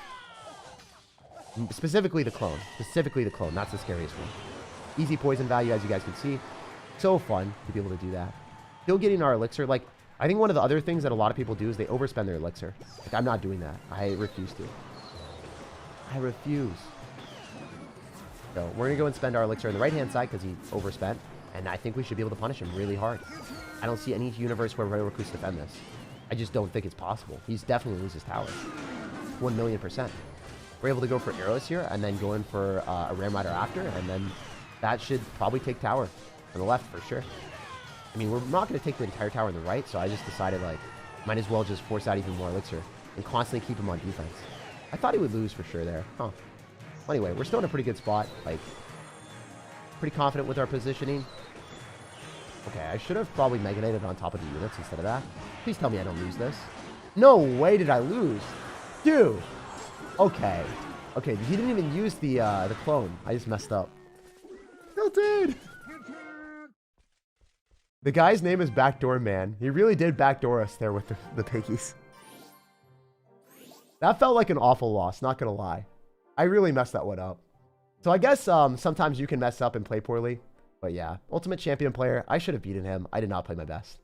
Specifically the clone. Specifically the clone. That's the scariest one. Easy poison value, as you guys can see. So fun to be able to do that. Still getting our elixir. Like, I think one of the other things that a lot of people do is they overspend their elixir. Like, I'm not doing that. I refuse to. I refuse. So we're going to go and spend our elixir on the right-hand side because he overspent. And I think we should be able to punish him really hard. I don't see any universe where Royal Recruits defend this. I just don't think it's possible. He's definitely loses tower. 1,000,000%. We're able to go for arrows here and then go in for a Ram Rider after. And then that should probably take tower on the left for sure. I mean, we're not going to take the entire tower on the right. So I just decided, like, might as well just force out even more elixir and constantly keep him on defense. I thought he would lose for sure there. Huh. Well, anyway, we're still in a pretty good spot. Like, pretty confident with our positioning. Okay, I should have probably Mega Knighted on top of the units instead of that. Please tell me I don't lose this. No way did I lose. Dude. Okay. Okay, he didn't even use the clone. I just messed up. Tilted. The guy's name is Backdoor Man. He really did backdoor us there with the piggies. That felt like an awful loss, not gonna lie. I really messed that one up. So I guess sometimes you can mess up and play poorly. But yeah, Ultimate Champion player. I should have beaten him. I did not play my best.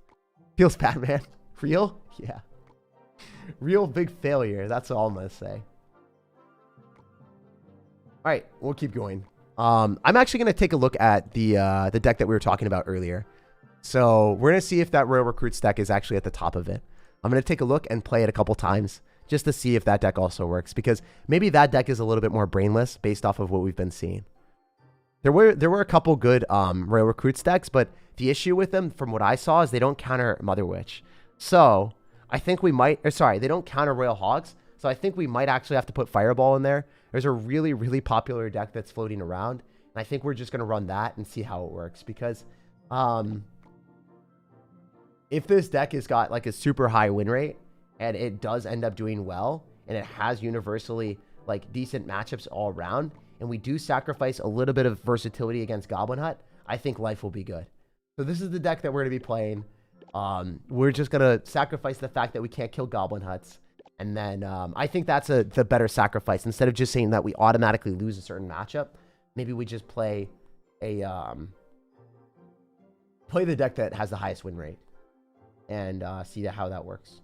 Feels bad, man. Real? Yeah. Real big failure. That's all I'm gonna say. All right, we'll keep going. I'm actually gonna take a look at the deck that we were talking about earlier. So we're gonna see if that Royal Recruits deck is actually at the top of it. I'm gonna take a look and play it a couple times just to see if that deck also works, because maybe that deck is a little bit more brainless based off of what we've been seeing. There were a couple good Royal Recruits decks, but the issue with them, from what I saw, is they don't counter Mother Witch. So I think we might, or sorry, they don't counter Royal Hogs. So I think we might actually have to put Fireball in there. There's a really, really popular deck that's floating around, and I think we're just gonna run that and see how it works, because if this deck has got like a super high win rate and it does end up doing well, and it has universally like decent matchups all around, and we do sacrifice a little bit of versatility against Goblin Hut, I think life will be good. So this is the deck that we're going to be playing. We're just going to sacrifice the fact that we can't kill Goblin Huts. And then I think that's the better sacrifice. Instead of just saying that we automatically lose a certain matchup, maybe we just play the deck that has the highest win rate and see how that works.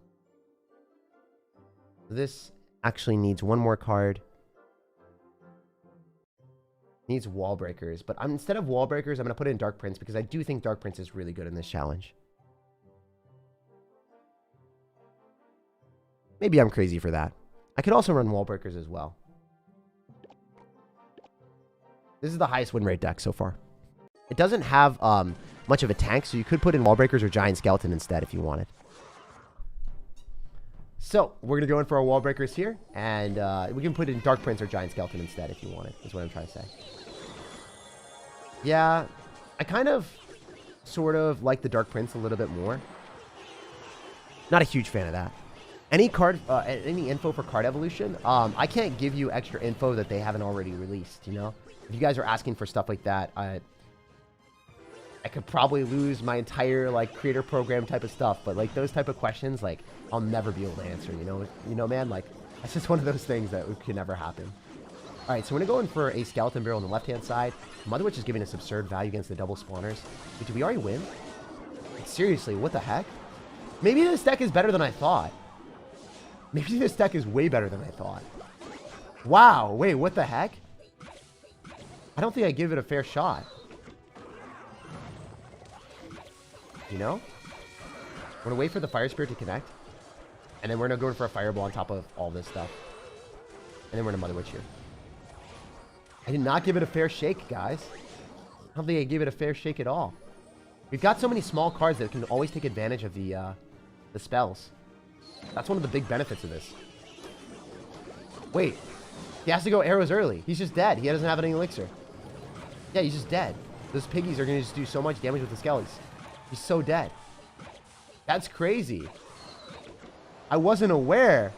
This actually needs one more card. Needs Wall Breakers, but instead of Wall Breakers, I'm going to put in Dark Prince, because I do think Dark Prince is really good in this challenge. Maybe I'm crazy for that. I could also run Wall Breakers as well. This is the highest win rate deck so far. It doesn't have much of a tank, so you could put in Wall Breakers or Giant Skeleton instead if you wanted. So we're going to go in for our Wall Breakers here, and we can put in Dark Prince or Giant Skeleton instead if you wanted, is what I'm trying to say. Yeah, I kind of sort of like the Dark Prince a little bit more. Not a huge fan of that. Any card, any info for card evolution, I can't give you extra info that they haven't already released, you know? If you guys are asking for stuff like that, I could probably lose my entire, like, creator program type of stuff, but, like, those type of questions, like, I'll never be able to answer, you know, man? Like, that's just one of those things that can never happen. All right, so we're going to go in for a Skeleton Barrel on the left-hand side. Mother Witch is giving us absurd value against the double spawners. Wait, did we already win? Like, seriously, what the heck? Maybe this deck is better than I thought. Maybe this deck is way better than I thought. Wow, wait, what the heck? I don't think I give it a fair shot. You know? We're going to wait for the Fire Spirit to connect. And then we're going to go in for a Fireball on top of all this stuff. And then we're going to Mother Witch here. I did not give it a fair shake, guys. I don't think I gave it a fair shake at all. We've got so many small cards that can always take advantage of the spells. That's one of the big benefits of this. Wait. He has to go arrows early. He's just dead. He doesn't have any elixir. Yeah, he's just dead. Those piggies are going to just do so much damage with the skellies. He's so dead. That's crazy. I wasn't aware.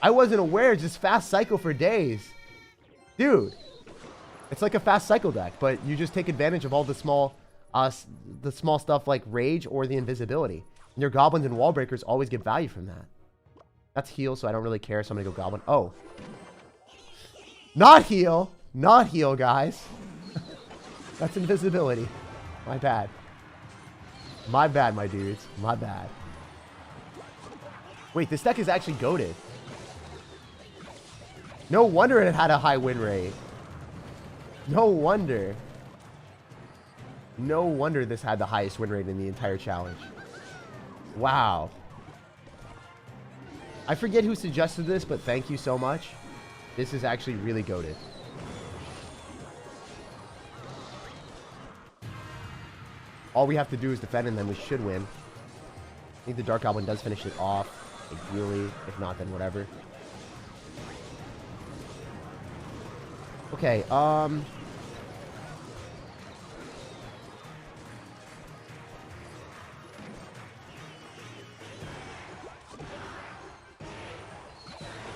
Just fast cycle for days. Dude. It's like a fast cycle deck, but you just take advantage of all the small stuff like Rage or the Invisibility. And your Goblins and Wall Breakers always get value from that. That's heal, so I don't really care, so I'm going to go Goblin. Oh. Not heal. Not heal, guys. That's Invisibility. My bad. My bad, my dudes. My bad. Wait, this deck is actually goated. No wonder it had a high win rate. No wonder. No wonder this had the highest win rate in the entire challenge. Wow. I forget who suggested this, but thank you so much. This is actually really goated. All we have to do is defend, and then we should win. I think the Dark Goblin does finish it off. Ideally. If not, then whatever. Okay,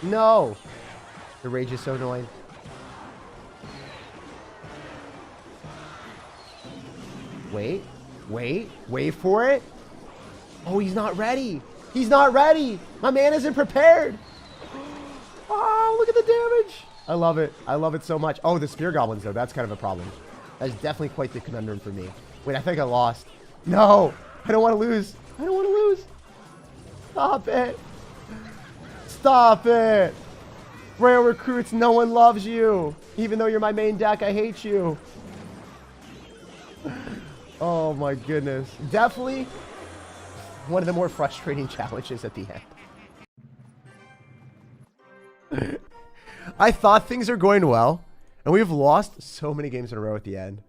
no! The Rage is so annoying. Wait. Wait for it. Oh, he's not ready. He's not ready. My man isn't prepared. Oh, look at the damage. I love it. I love it so much. Oh, the spear goblins, though. That's kind of a problem. That's definitely quite the conundrum for me. Wait, I think I lost. No, I don't want to lose. I don't want to lose. Stop it. Stop it. Royal recruits, no one loves you. Even though you're my main deck, I hate you. Oh, my goodness. Definitely one of the more frustrating challenges at the end. I thought things are going well, and we've lost so many games in a row at the end.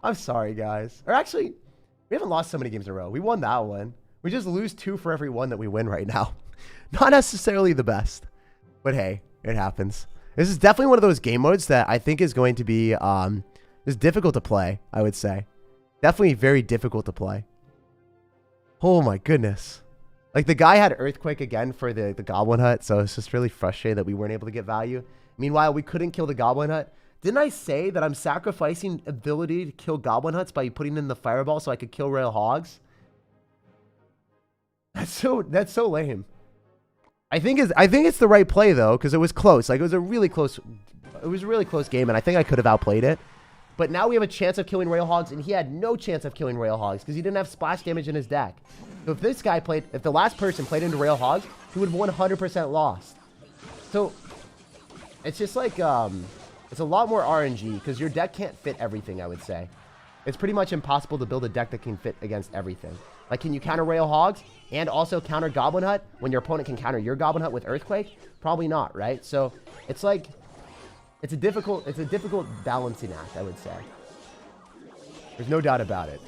I'm sorry, guys. Or actually, we haven't lost so many games in a row. We won that one. We just lose 2 for every 1 that we win right now. Not necessarily the best, but hey, it happens. This is definitely one of those game modes that I think is going to be is difficult to play, I would say. Definitely very difficult to play. Oh my goodness. Like, the guy had Earthquake again for the Goblin Hut, so it's just really frustrating that we weren't able to get value. Meanwhile, we couldn't kill the Goblin Hut. Didn't I say that I'm sacrificing ability to kill Goblin Huts by putting in the Fireball so I could kill Royal Hogs? That's so lame. I think it's the right play, though, because it was close. Like, it was a really close game, and I think I could have outplayed it. But now we have a chance of killing Royal Hogs, and he had no chance of killing Royal Hogs because he didn't have splash damage in his deck. So if the last person played into Royal Hogs, he would have 100% lost. So it's just like, it's a lot more RNG because your deck can't fit everything, I would say. It's pretty much impossible to build a deck that can fit against everything. Like, can you counter Royal Hogs and also counter Goblin Hut when your opponent can counter your Goblin Hut with Earthquake? Probably not, right? So it's like, it's a difficult balancing act, I would say. There's no doubt about it.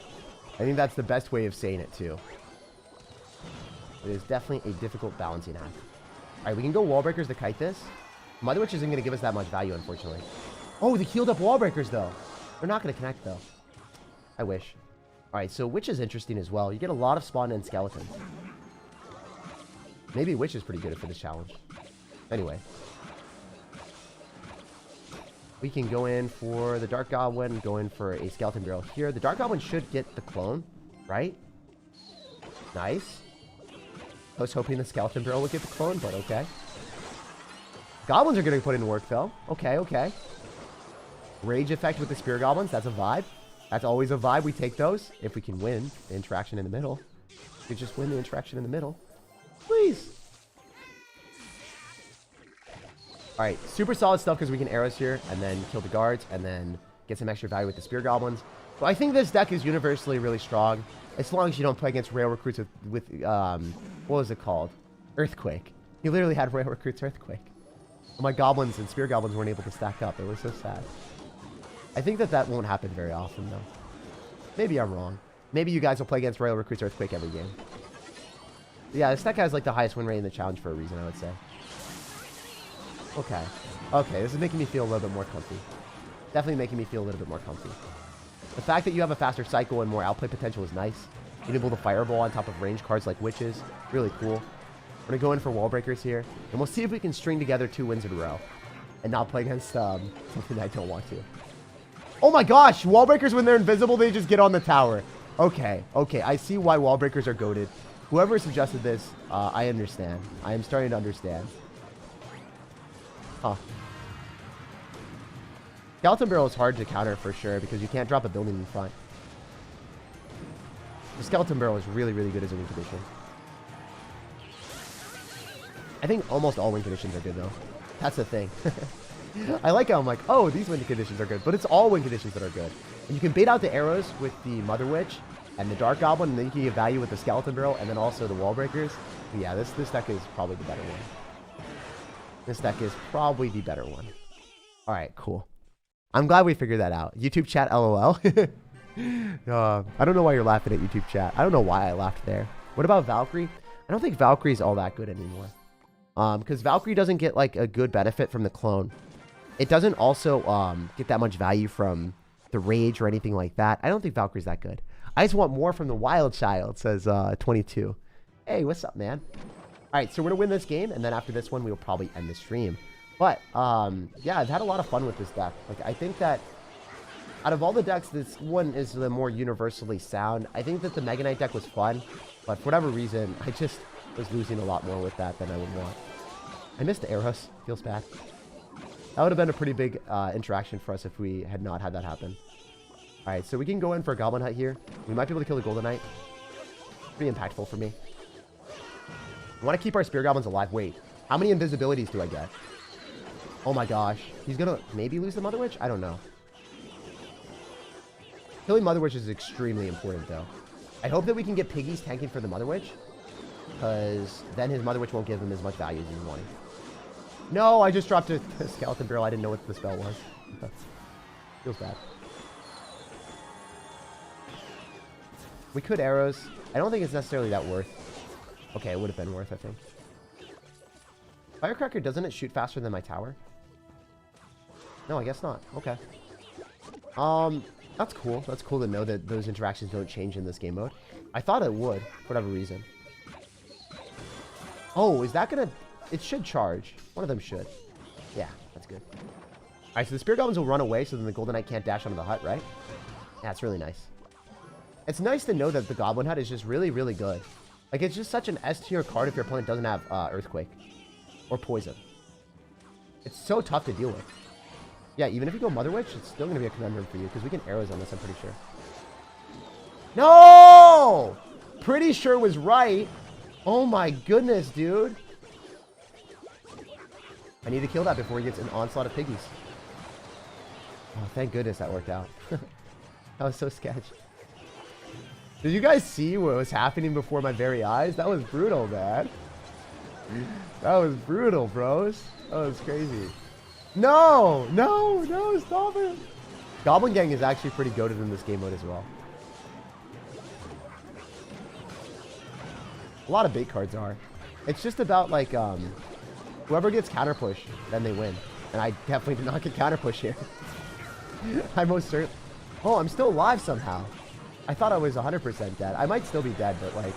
I think that's the best way of saying it, too. It is definitely a difficult balancing act. All right, we can go Wall Breakers to kite this. Mother Witch isn't going to give us that much value, unfortunately. Oh, the healed up Wall Breakers, though. They're not going to connect, though. I wish. All right, so Witch is interesting as well. You get a lot of spawn-in skeletons. Maybe Witch is pretty good for this challenge. Anyway. We can go in for the Dark Goblin, go in for a Skeleton Barrel here. The Dark Goblin should get the clone, right? Nice. I was hoping the Skeleton Barrel would get the clone, but okay. Goblins are going to put in work, though. Okay, okay. Rage effect with the Spear Goblins. That's a vibe. That's always a vibe. We take those if we can win the interaction in the middle. We just win the interaction in the middle. Please. All right, super solid stuff because we can arrows here and then kill the guards and then get some extra value with the Spear Goblins. So I think this deck is universally really strong as long as you don't play against Rail Recruits with what was it called? Earthquake. You literally had Rail Recruits Earthquake. My Goblins and Spear Goblins weren't able to stack up. It was so sad. I think that won't happen very often, though. Maybe I'm wrong. Maybe you guys will play against Royal Recruits Earthquake every game. But yeah, this deck has like the highest win rate in the challenge for a reason, I would say. Okay. Okay, this is making me feel a little bit more comfy. Definitely making me feel a little bit more comfy. The fact that you have a faster cycle and more outplay potential is nice. Being able to Fireball on top of range cards like Witches, really cool. We're going to go in for Wall Breakers here, and we'll see if we can string together 2 wins in a row and not play against something that I don't want to. Oh my gosh, Wall Breakers, when they're invisible, they just get on the tower. Okay, okay, I see why Wall Breakers are goated. Whoever suggested this, I understand. I am starting to understand. Huh. Skeleton Barrel is hard to counter for sure because you can't drop a building in front. The Skeleton Barrel is really, really good as a win condition. I think almost all win conditions are good, though. That's the thing. I like how I'm like, oh, these win conditions are good. But it's all win conditions that are good. And you can bait out the arrows with the Mother Witch and the Dark Goblin, and then you can get value with the Skeleton Barrel and then also the Wall Breakers. But yeah, this deck is probably the better one. This deck is probably the better one. All right, cool. I'm glad we figured that out. YouTube chat, LOL. I don't know why you're laughing at YouTube chat. I don't know why I laughed there. What about Valkyrie? I don't think Valkyrie is all that good anymore. Because Valkyrie doesn't get like a good benefit from the clone. It doesn't also get that much value from the rage or anything like that. I don't think Valkyrie's that good. I just want more from the Wild Child, says 22. Hey, what's up, man? All right, so we're going to win this game, and then after this one, we'll probably end the stream. But, yeah, I've had a lot of fun with this deck. Like, I think that Out of all the decks, this one is the more universally sound. I think that the Mega Knight deck was fun, but for whatever reason, I just was losing a lot more with that than I would want. I missed arrows. Feels bad. That would have been a pretty big interaction for us if we had not had that happen. Alright, so we can go in for a Goblin Hut here. We might be able to kill the Golden Knight. Pretty impactful for me. I want to keep our Spear Goblins alive. Wait, how many invisibilities do I get? Oh my gosh. He's going to maybe lose the Mother Witch? I don't know. Killing Mother Witch is extremely important, though. I hope that we can get Piggies tanking for the Mother Witch, because then his Mother Witch won't give him as much value as he's wanting. No, I just dropped a Skeleton Barrel. I didn't know what the spell was. Feels bad. We could arrows. I don't think it's necessarily that worth. Okay, it would have been worth, I think. Firecracker, doesn't it shoot faster than my tower? No, I guess not. Okay. That's cool. That's cool to know that those interactions don't change in this game mode. I thought it would, for whatever reason. Oh, is that gonna... It should charge. One of them should. Yeah, that's good. Alright, so the Spear Goblins will run away, so then the Golden Knight can't dash onto the hut, right? Yeah, it's really nice. It's nice to know that the Goblin Hut is just really, really good. Like, it's just such an S-tier card if your opponent doesn't have Earthquake. Or Poison. It's so tough to deal with. Yeah, even if you go Mother Witch, it's still going to be a conundrum for you, because we can arrows on this, I'm pretty sure. No! Pretty sure was right. Oh my goodness, dude. I need to kill that before he gets an onslaught of piggies. Oh, thank goodness that worked out. That was so sketch. Did you guys see what was happening before my very eyes? That was brutal, man. That was brutal, bros. That was crazy. No! No! No! Stop it! Goblin Gang is actually pretty goated in this game mode as well. A lot of bait cards are. It's just about, like, whoever gets counter push, then they win. And I definitely did not get counter push here. I most certainly... Oh, I'm still alive somehow. I thought I was 100% dead. I might still be dead, but, like,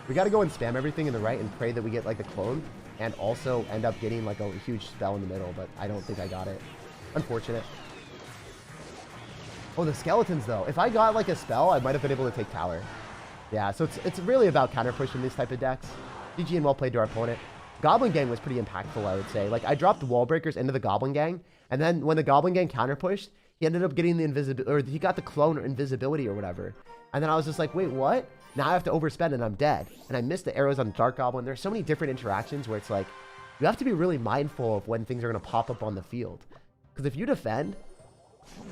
we got to go and spam everything in the right and pray that we get, like, the clone. And also end up getting, like, a huge spell in the middle, but I don't think I got it. Unfortunate. Oh, the skeletons, though. If I got, like, a spell, I might have been able to take tower. Yeah, so it's really about counter push in these type of decks. GG and well played to our opponent. Goblin Gang was pretty impactful, I would say. Like, I dropped the wall breakers into the Goblin Gang, and then when the Goblin Gang counter pushed, he ended up getting the invisibility, or he got the clone or invisibility or whatever. And then I was just like, wait, what? Now I have to overspend and I'm dead. And I missed the arrows on the Dark Goblin. There's so many different interactions where it's like, you have to be really mindful of when things are going to pop up on the field. Because if you defend,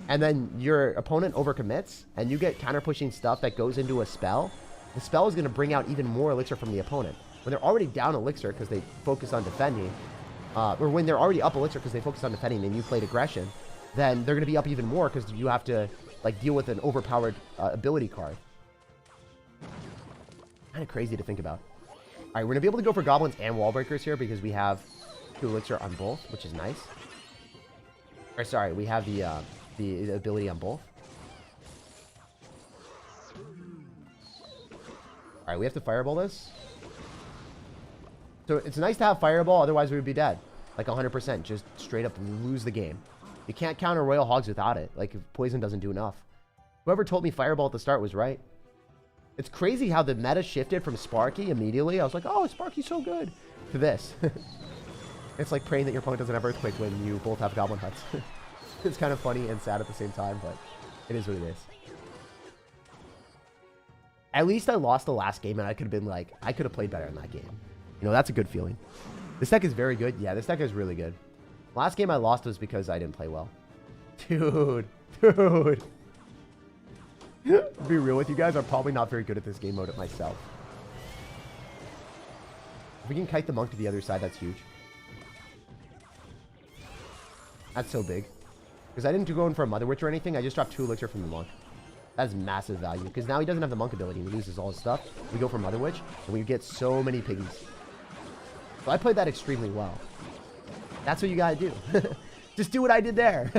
and then your opponent overcommits, and you get counter pushing stuff that goes into a spell, the spell is going to bring out even more elixir from the opponent. When they're already down elixir because they focus on defending, or when they're already up elixir because they focus on defending and you played aggression, then they're going to be up even more because you have to, like, deal with an overpowered ability card. Kind of crazy to think about. All right, we're going to be able to go for goblins and wall breakers here because we have 2 elixir on both, which is nice. Or sorry, we have the ability on both. All right, we have to fireball this. So it's nice to have fireball, otherwise we would be dead. Like 100%, just straight up lose the game. You can't counter Royal Hogs without it. Like, if poison doesn't do enough. Whoever told me fireball at the start was right. It's crazy how the meta shifted from Sparky immediately. I was like, oh, Sparky's so good. To this. It's like praying that your opponent doesn't have Earthquake when you both have Goblin Huts. It's kind of funny and sad at the same time, but it is what it is. At least I lost the last game, and I could have been like, I could have played better in that game. You know, that's a good feeling. This deck is very good. Yeah, this deck is really good. Last game I lost was because I didn't play well. Dude. Dude. To be real with you guys, I'm probably not very good at this game mode myself. If we can kite the monk to the other side, that's huge. That's so big. Because I didn't go in for a Mother Witch or anything. I just dropped 2 elixir from the monk. That's massive value. Because now he doesn't have the monk ability. He loses all his stuff. We go for Mother Witch, and we get so many piggies. So I played that extremely well. That's what you gotta do. Just do what I did there.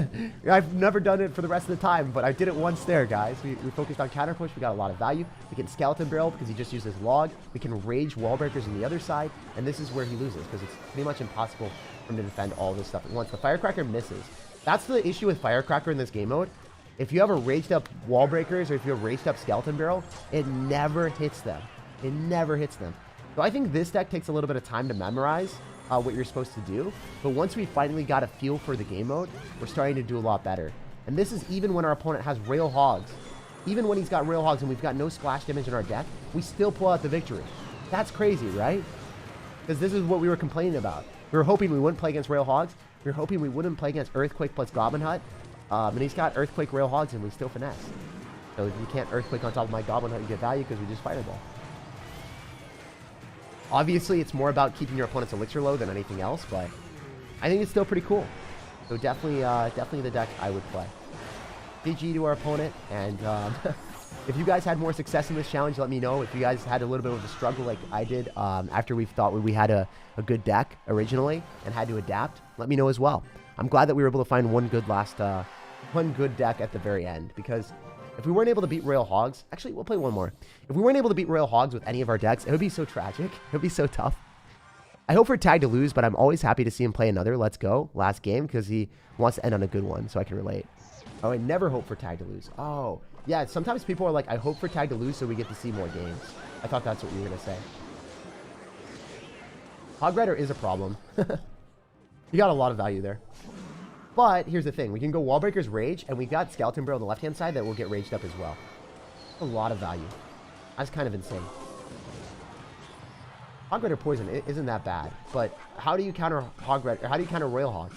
I've never done it for the rest of the time, but I did it once there, guys. We focused on counter push. We got a lot of value. We can Skeleton Barrel because he just used his log. We can rage wall breakers on the other side, and this is where he loses because it's pretty much impossible for him to defend all this stuff at once. The Firecracker misses. That's the issue with Firecracker in this game mode. If you have a raged up wall breakers or if you have raged up skeleton barrel, it never hits them. It never hits them. So I think this deck takes a little bit of time to memorize what you're supposed to do. But once we finally got a feel for the game mode, we're starting to do a lot better. And this is even when our opponent has Rail Hogs. Even when he's got Rail Hogs and we've got no splash damage in our deck, we still pull out the victory. That's crazy, right? Because this is what we were complaining about. We were hoping we wouldn't play against Rail Hogs. We were hoping we wouldn't play against Earthquake plus Goblin Hut. And he's got Earthquake Rail Hogs and we still finesse. So if you can't Earthquake on top of my Goblin Hut, you get value because we just Fireball. Obviously, it's more about keeping your opponent's elixir low than anything else, but I think it's still pretty cool. So definitely, definitely the deck I would play. GG to our opponent, and if you guys had more success in this challenge, let me know. If you guys had a little bit of a struggle like I did after we thought we had a good deck originally and had to adapt, let me know as well. I'm glad that we were able to find one good deck at the very end, because if we weren't able to beat Royal Hogs, actually, we'll play one more. If we weren't able to beat Royal Hogs with any of our decks, it would be so tragic. It would be so tough. I hope for Tag to lose, but I'm always happy to see him play another Let's Go last game because he wants to end on a good one, so I can relate. Oh, I never hope for Tag to lose. Oh, yeah, sometimes people are like, I hope for Tag to lose so we get to see more games. I thought that's what you were going to say. Hog Rider is a problem. You got a lot of value there. But here's the thing. We can go Wall Breakers Rage, and we got Skeleton Barrel on the left-hand side that will get raged up as well. A lot of value. That's kind of insane. Hog Rider Poison isn't that bad, but how do you counter Hog Rider, or how do you counter Royal Hogs?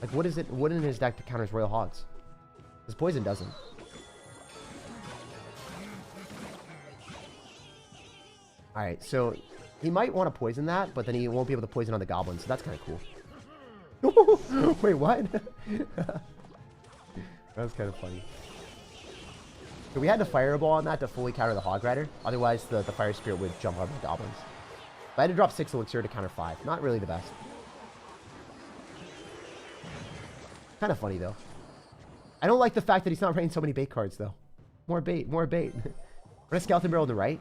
Like, what is it? What in his deck that counters Royal Hogs? Because Poison doesn't. Alright, so he might want to poison that, but then he won't be able to poison on the goblins, so that's kind of cool. Wait, what? That was kind of funny. So we had to Fireball on that to fully counter the Hog Rider. Otherwise, the Fire Spirit would jump on the goblins. I had to drop 6 Elixir to counter 5. Not really the best. Kind of funny, though. I don't like the fact that he's not playing so many bait cards, though. More bait, more bait. We're going to Skeleton Barrel on the right.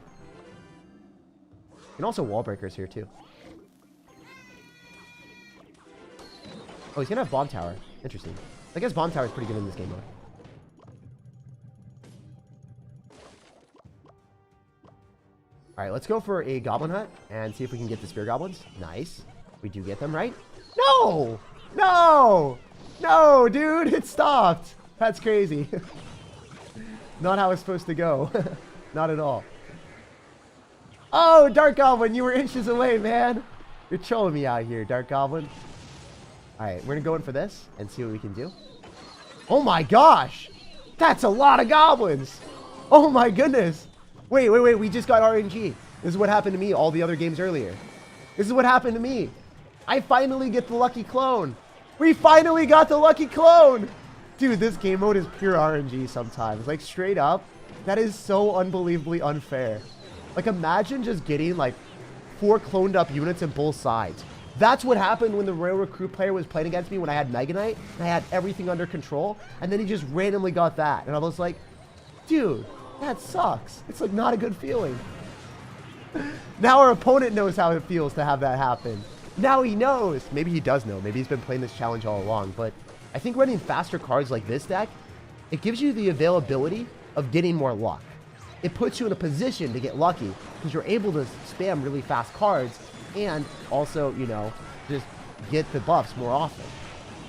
And also Wall Breakers here, too. Oh, he's going to have Bomb Tower. Interesting. I guess Bomb Tower is pretty good in this game mode. Alright, let's go for a Goblin Hut and see if we can get the Spear Goblins. Nice. We do get them, right? No! No! No, dude! It stopped! That's crazy. Not how it's supposed to go. Not at all. Oh, Dark Goblin, you were inches away, man. You're trolling me out here, Dark Goblin. Alright, we're going to go in for this and see what we can do. Oh my gosh! That's a lot of goblins! Oh my goodness! Wait, we just got RNG. This is what happened to me all the other games earlier. This is what happened to me. I finally get the lucky clone. We finally got the lucky clone! Dude, this game mode is pure RNG sometimes. Like, straight up, that is so unbelievably unfair. Like, imagine just getting, like, 4 cloned up units in both sides. That's what happened when the Royal Recruit player was playing against me when I had Mega Knight, and I had everything under control, and then he just randomly got that. And I was like, dude, that sucks. It's, like, not a good feeling. Now our opponent knows how it feels to have that happen. Now he knows. Maybe he does know. Maybe he's been playing this challenge all along, but I think running faster cards like this deck, it gives you the availability of getting more luck. It puts you in a position to get lucky because you're able to spam really fast cards and also, you know, just get the buffs more often.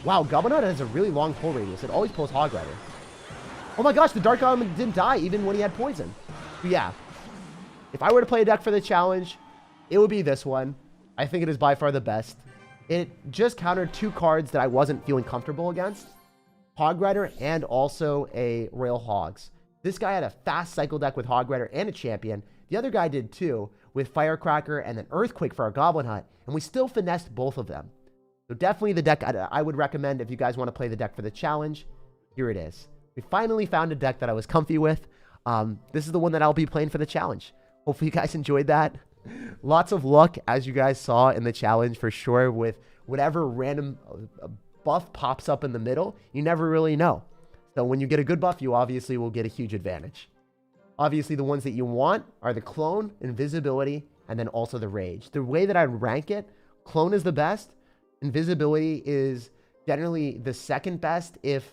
Wow, Goblin Hut has a really long pull radius. It always pulls Hog Rider. Oh my gosh, the Dark Goblin didn't die even when he had poison. But yeah, if I were to play a deck for the challenge, it would be this one. I think it is by far the best. It just countered 2 cards that I wasn't feeling comfortable against. Hog Rider and also a Royal Hogs. This guy had a fast cycle deck with Hog Rider and a champion. The other guy did too, with Firecracker and then Earthquake for our Goblin Hut. And we still finessed both of them. So definitely the deck I would recommend if you guys want to play the deck for the challenge. Here it is. We finally found a deck that I was comfy with. This is the one that I'll be playing for the challenge. Hopefully you guys enjoyed that. Lots of luck, as you guys saw in the challenge for sure, with whatever random buff pops up in the middle. You never really know. So when you get a good buff, you obviously will get a huge advantage. Obviously, the ones that you want are the Clone, Invisibility, and then also the Rage. The way that I rank it, Clone is the best. Invisibility is generally the second best if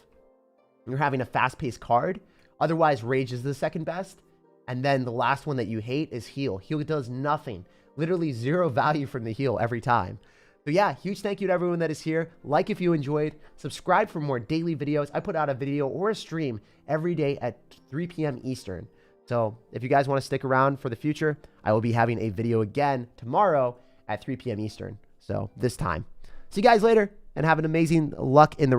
you're having a fast-paced card. Otherwise, Rage is the second best. And then the last one that you hate is Heal. Heal does nothing. Literally 0 value from the heal every time. So yeah, huge thank you to everyone that is here. Like if you enjoyed. Subscribe for more daily videos. I put out a video or a stream every day at 3 p.m. Eastern. So if you guys want to stick around for the future, I will be having a video again tomorrow at 3 p.m. Eastern. So this time. See you guys later and have an amazing luck in the rest.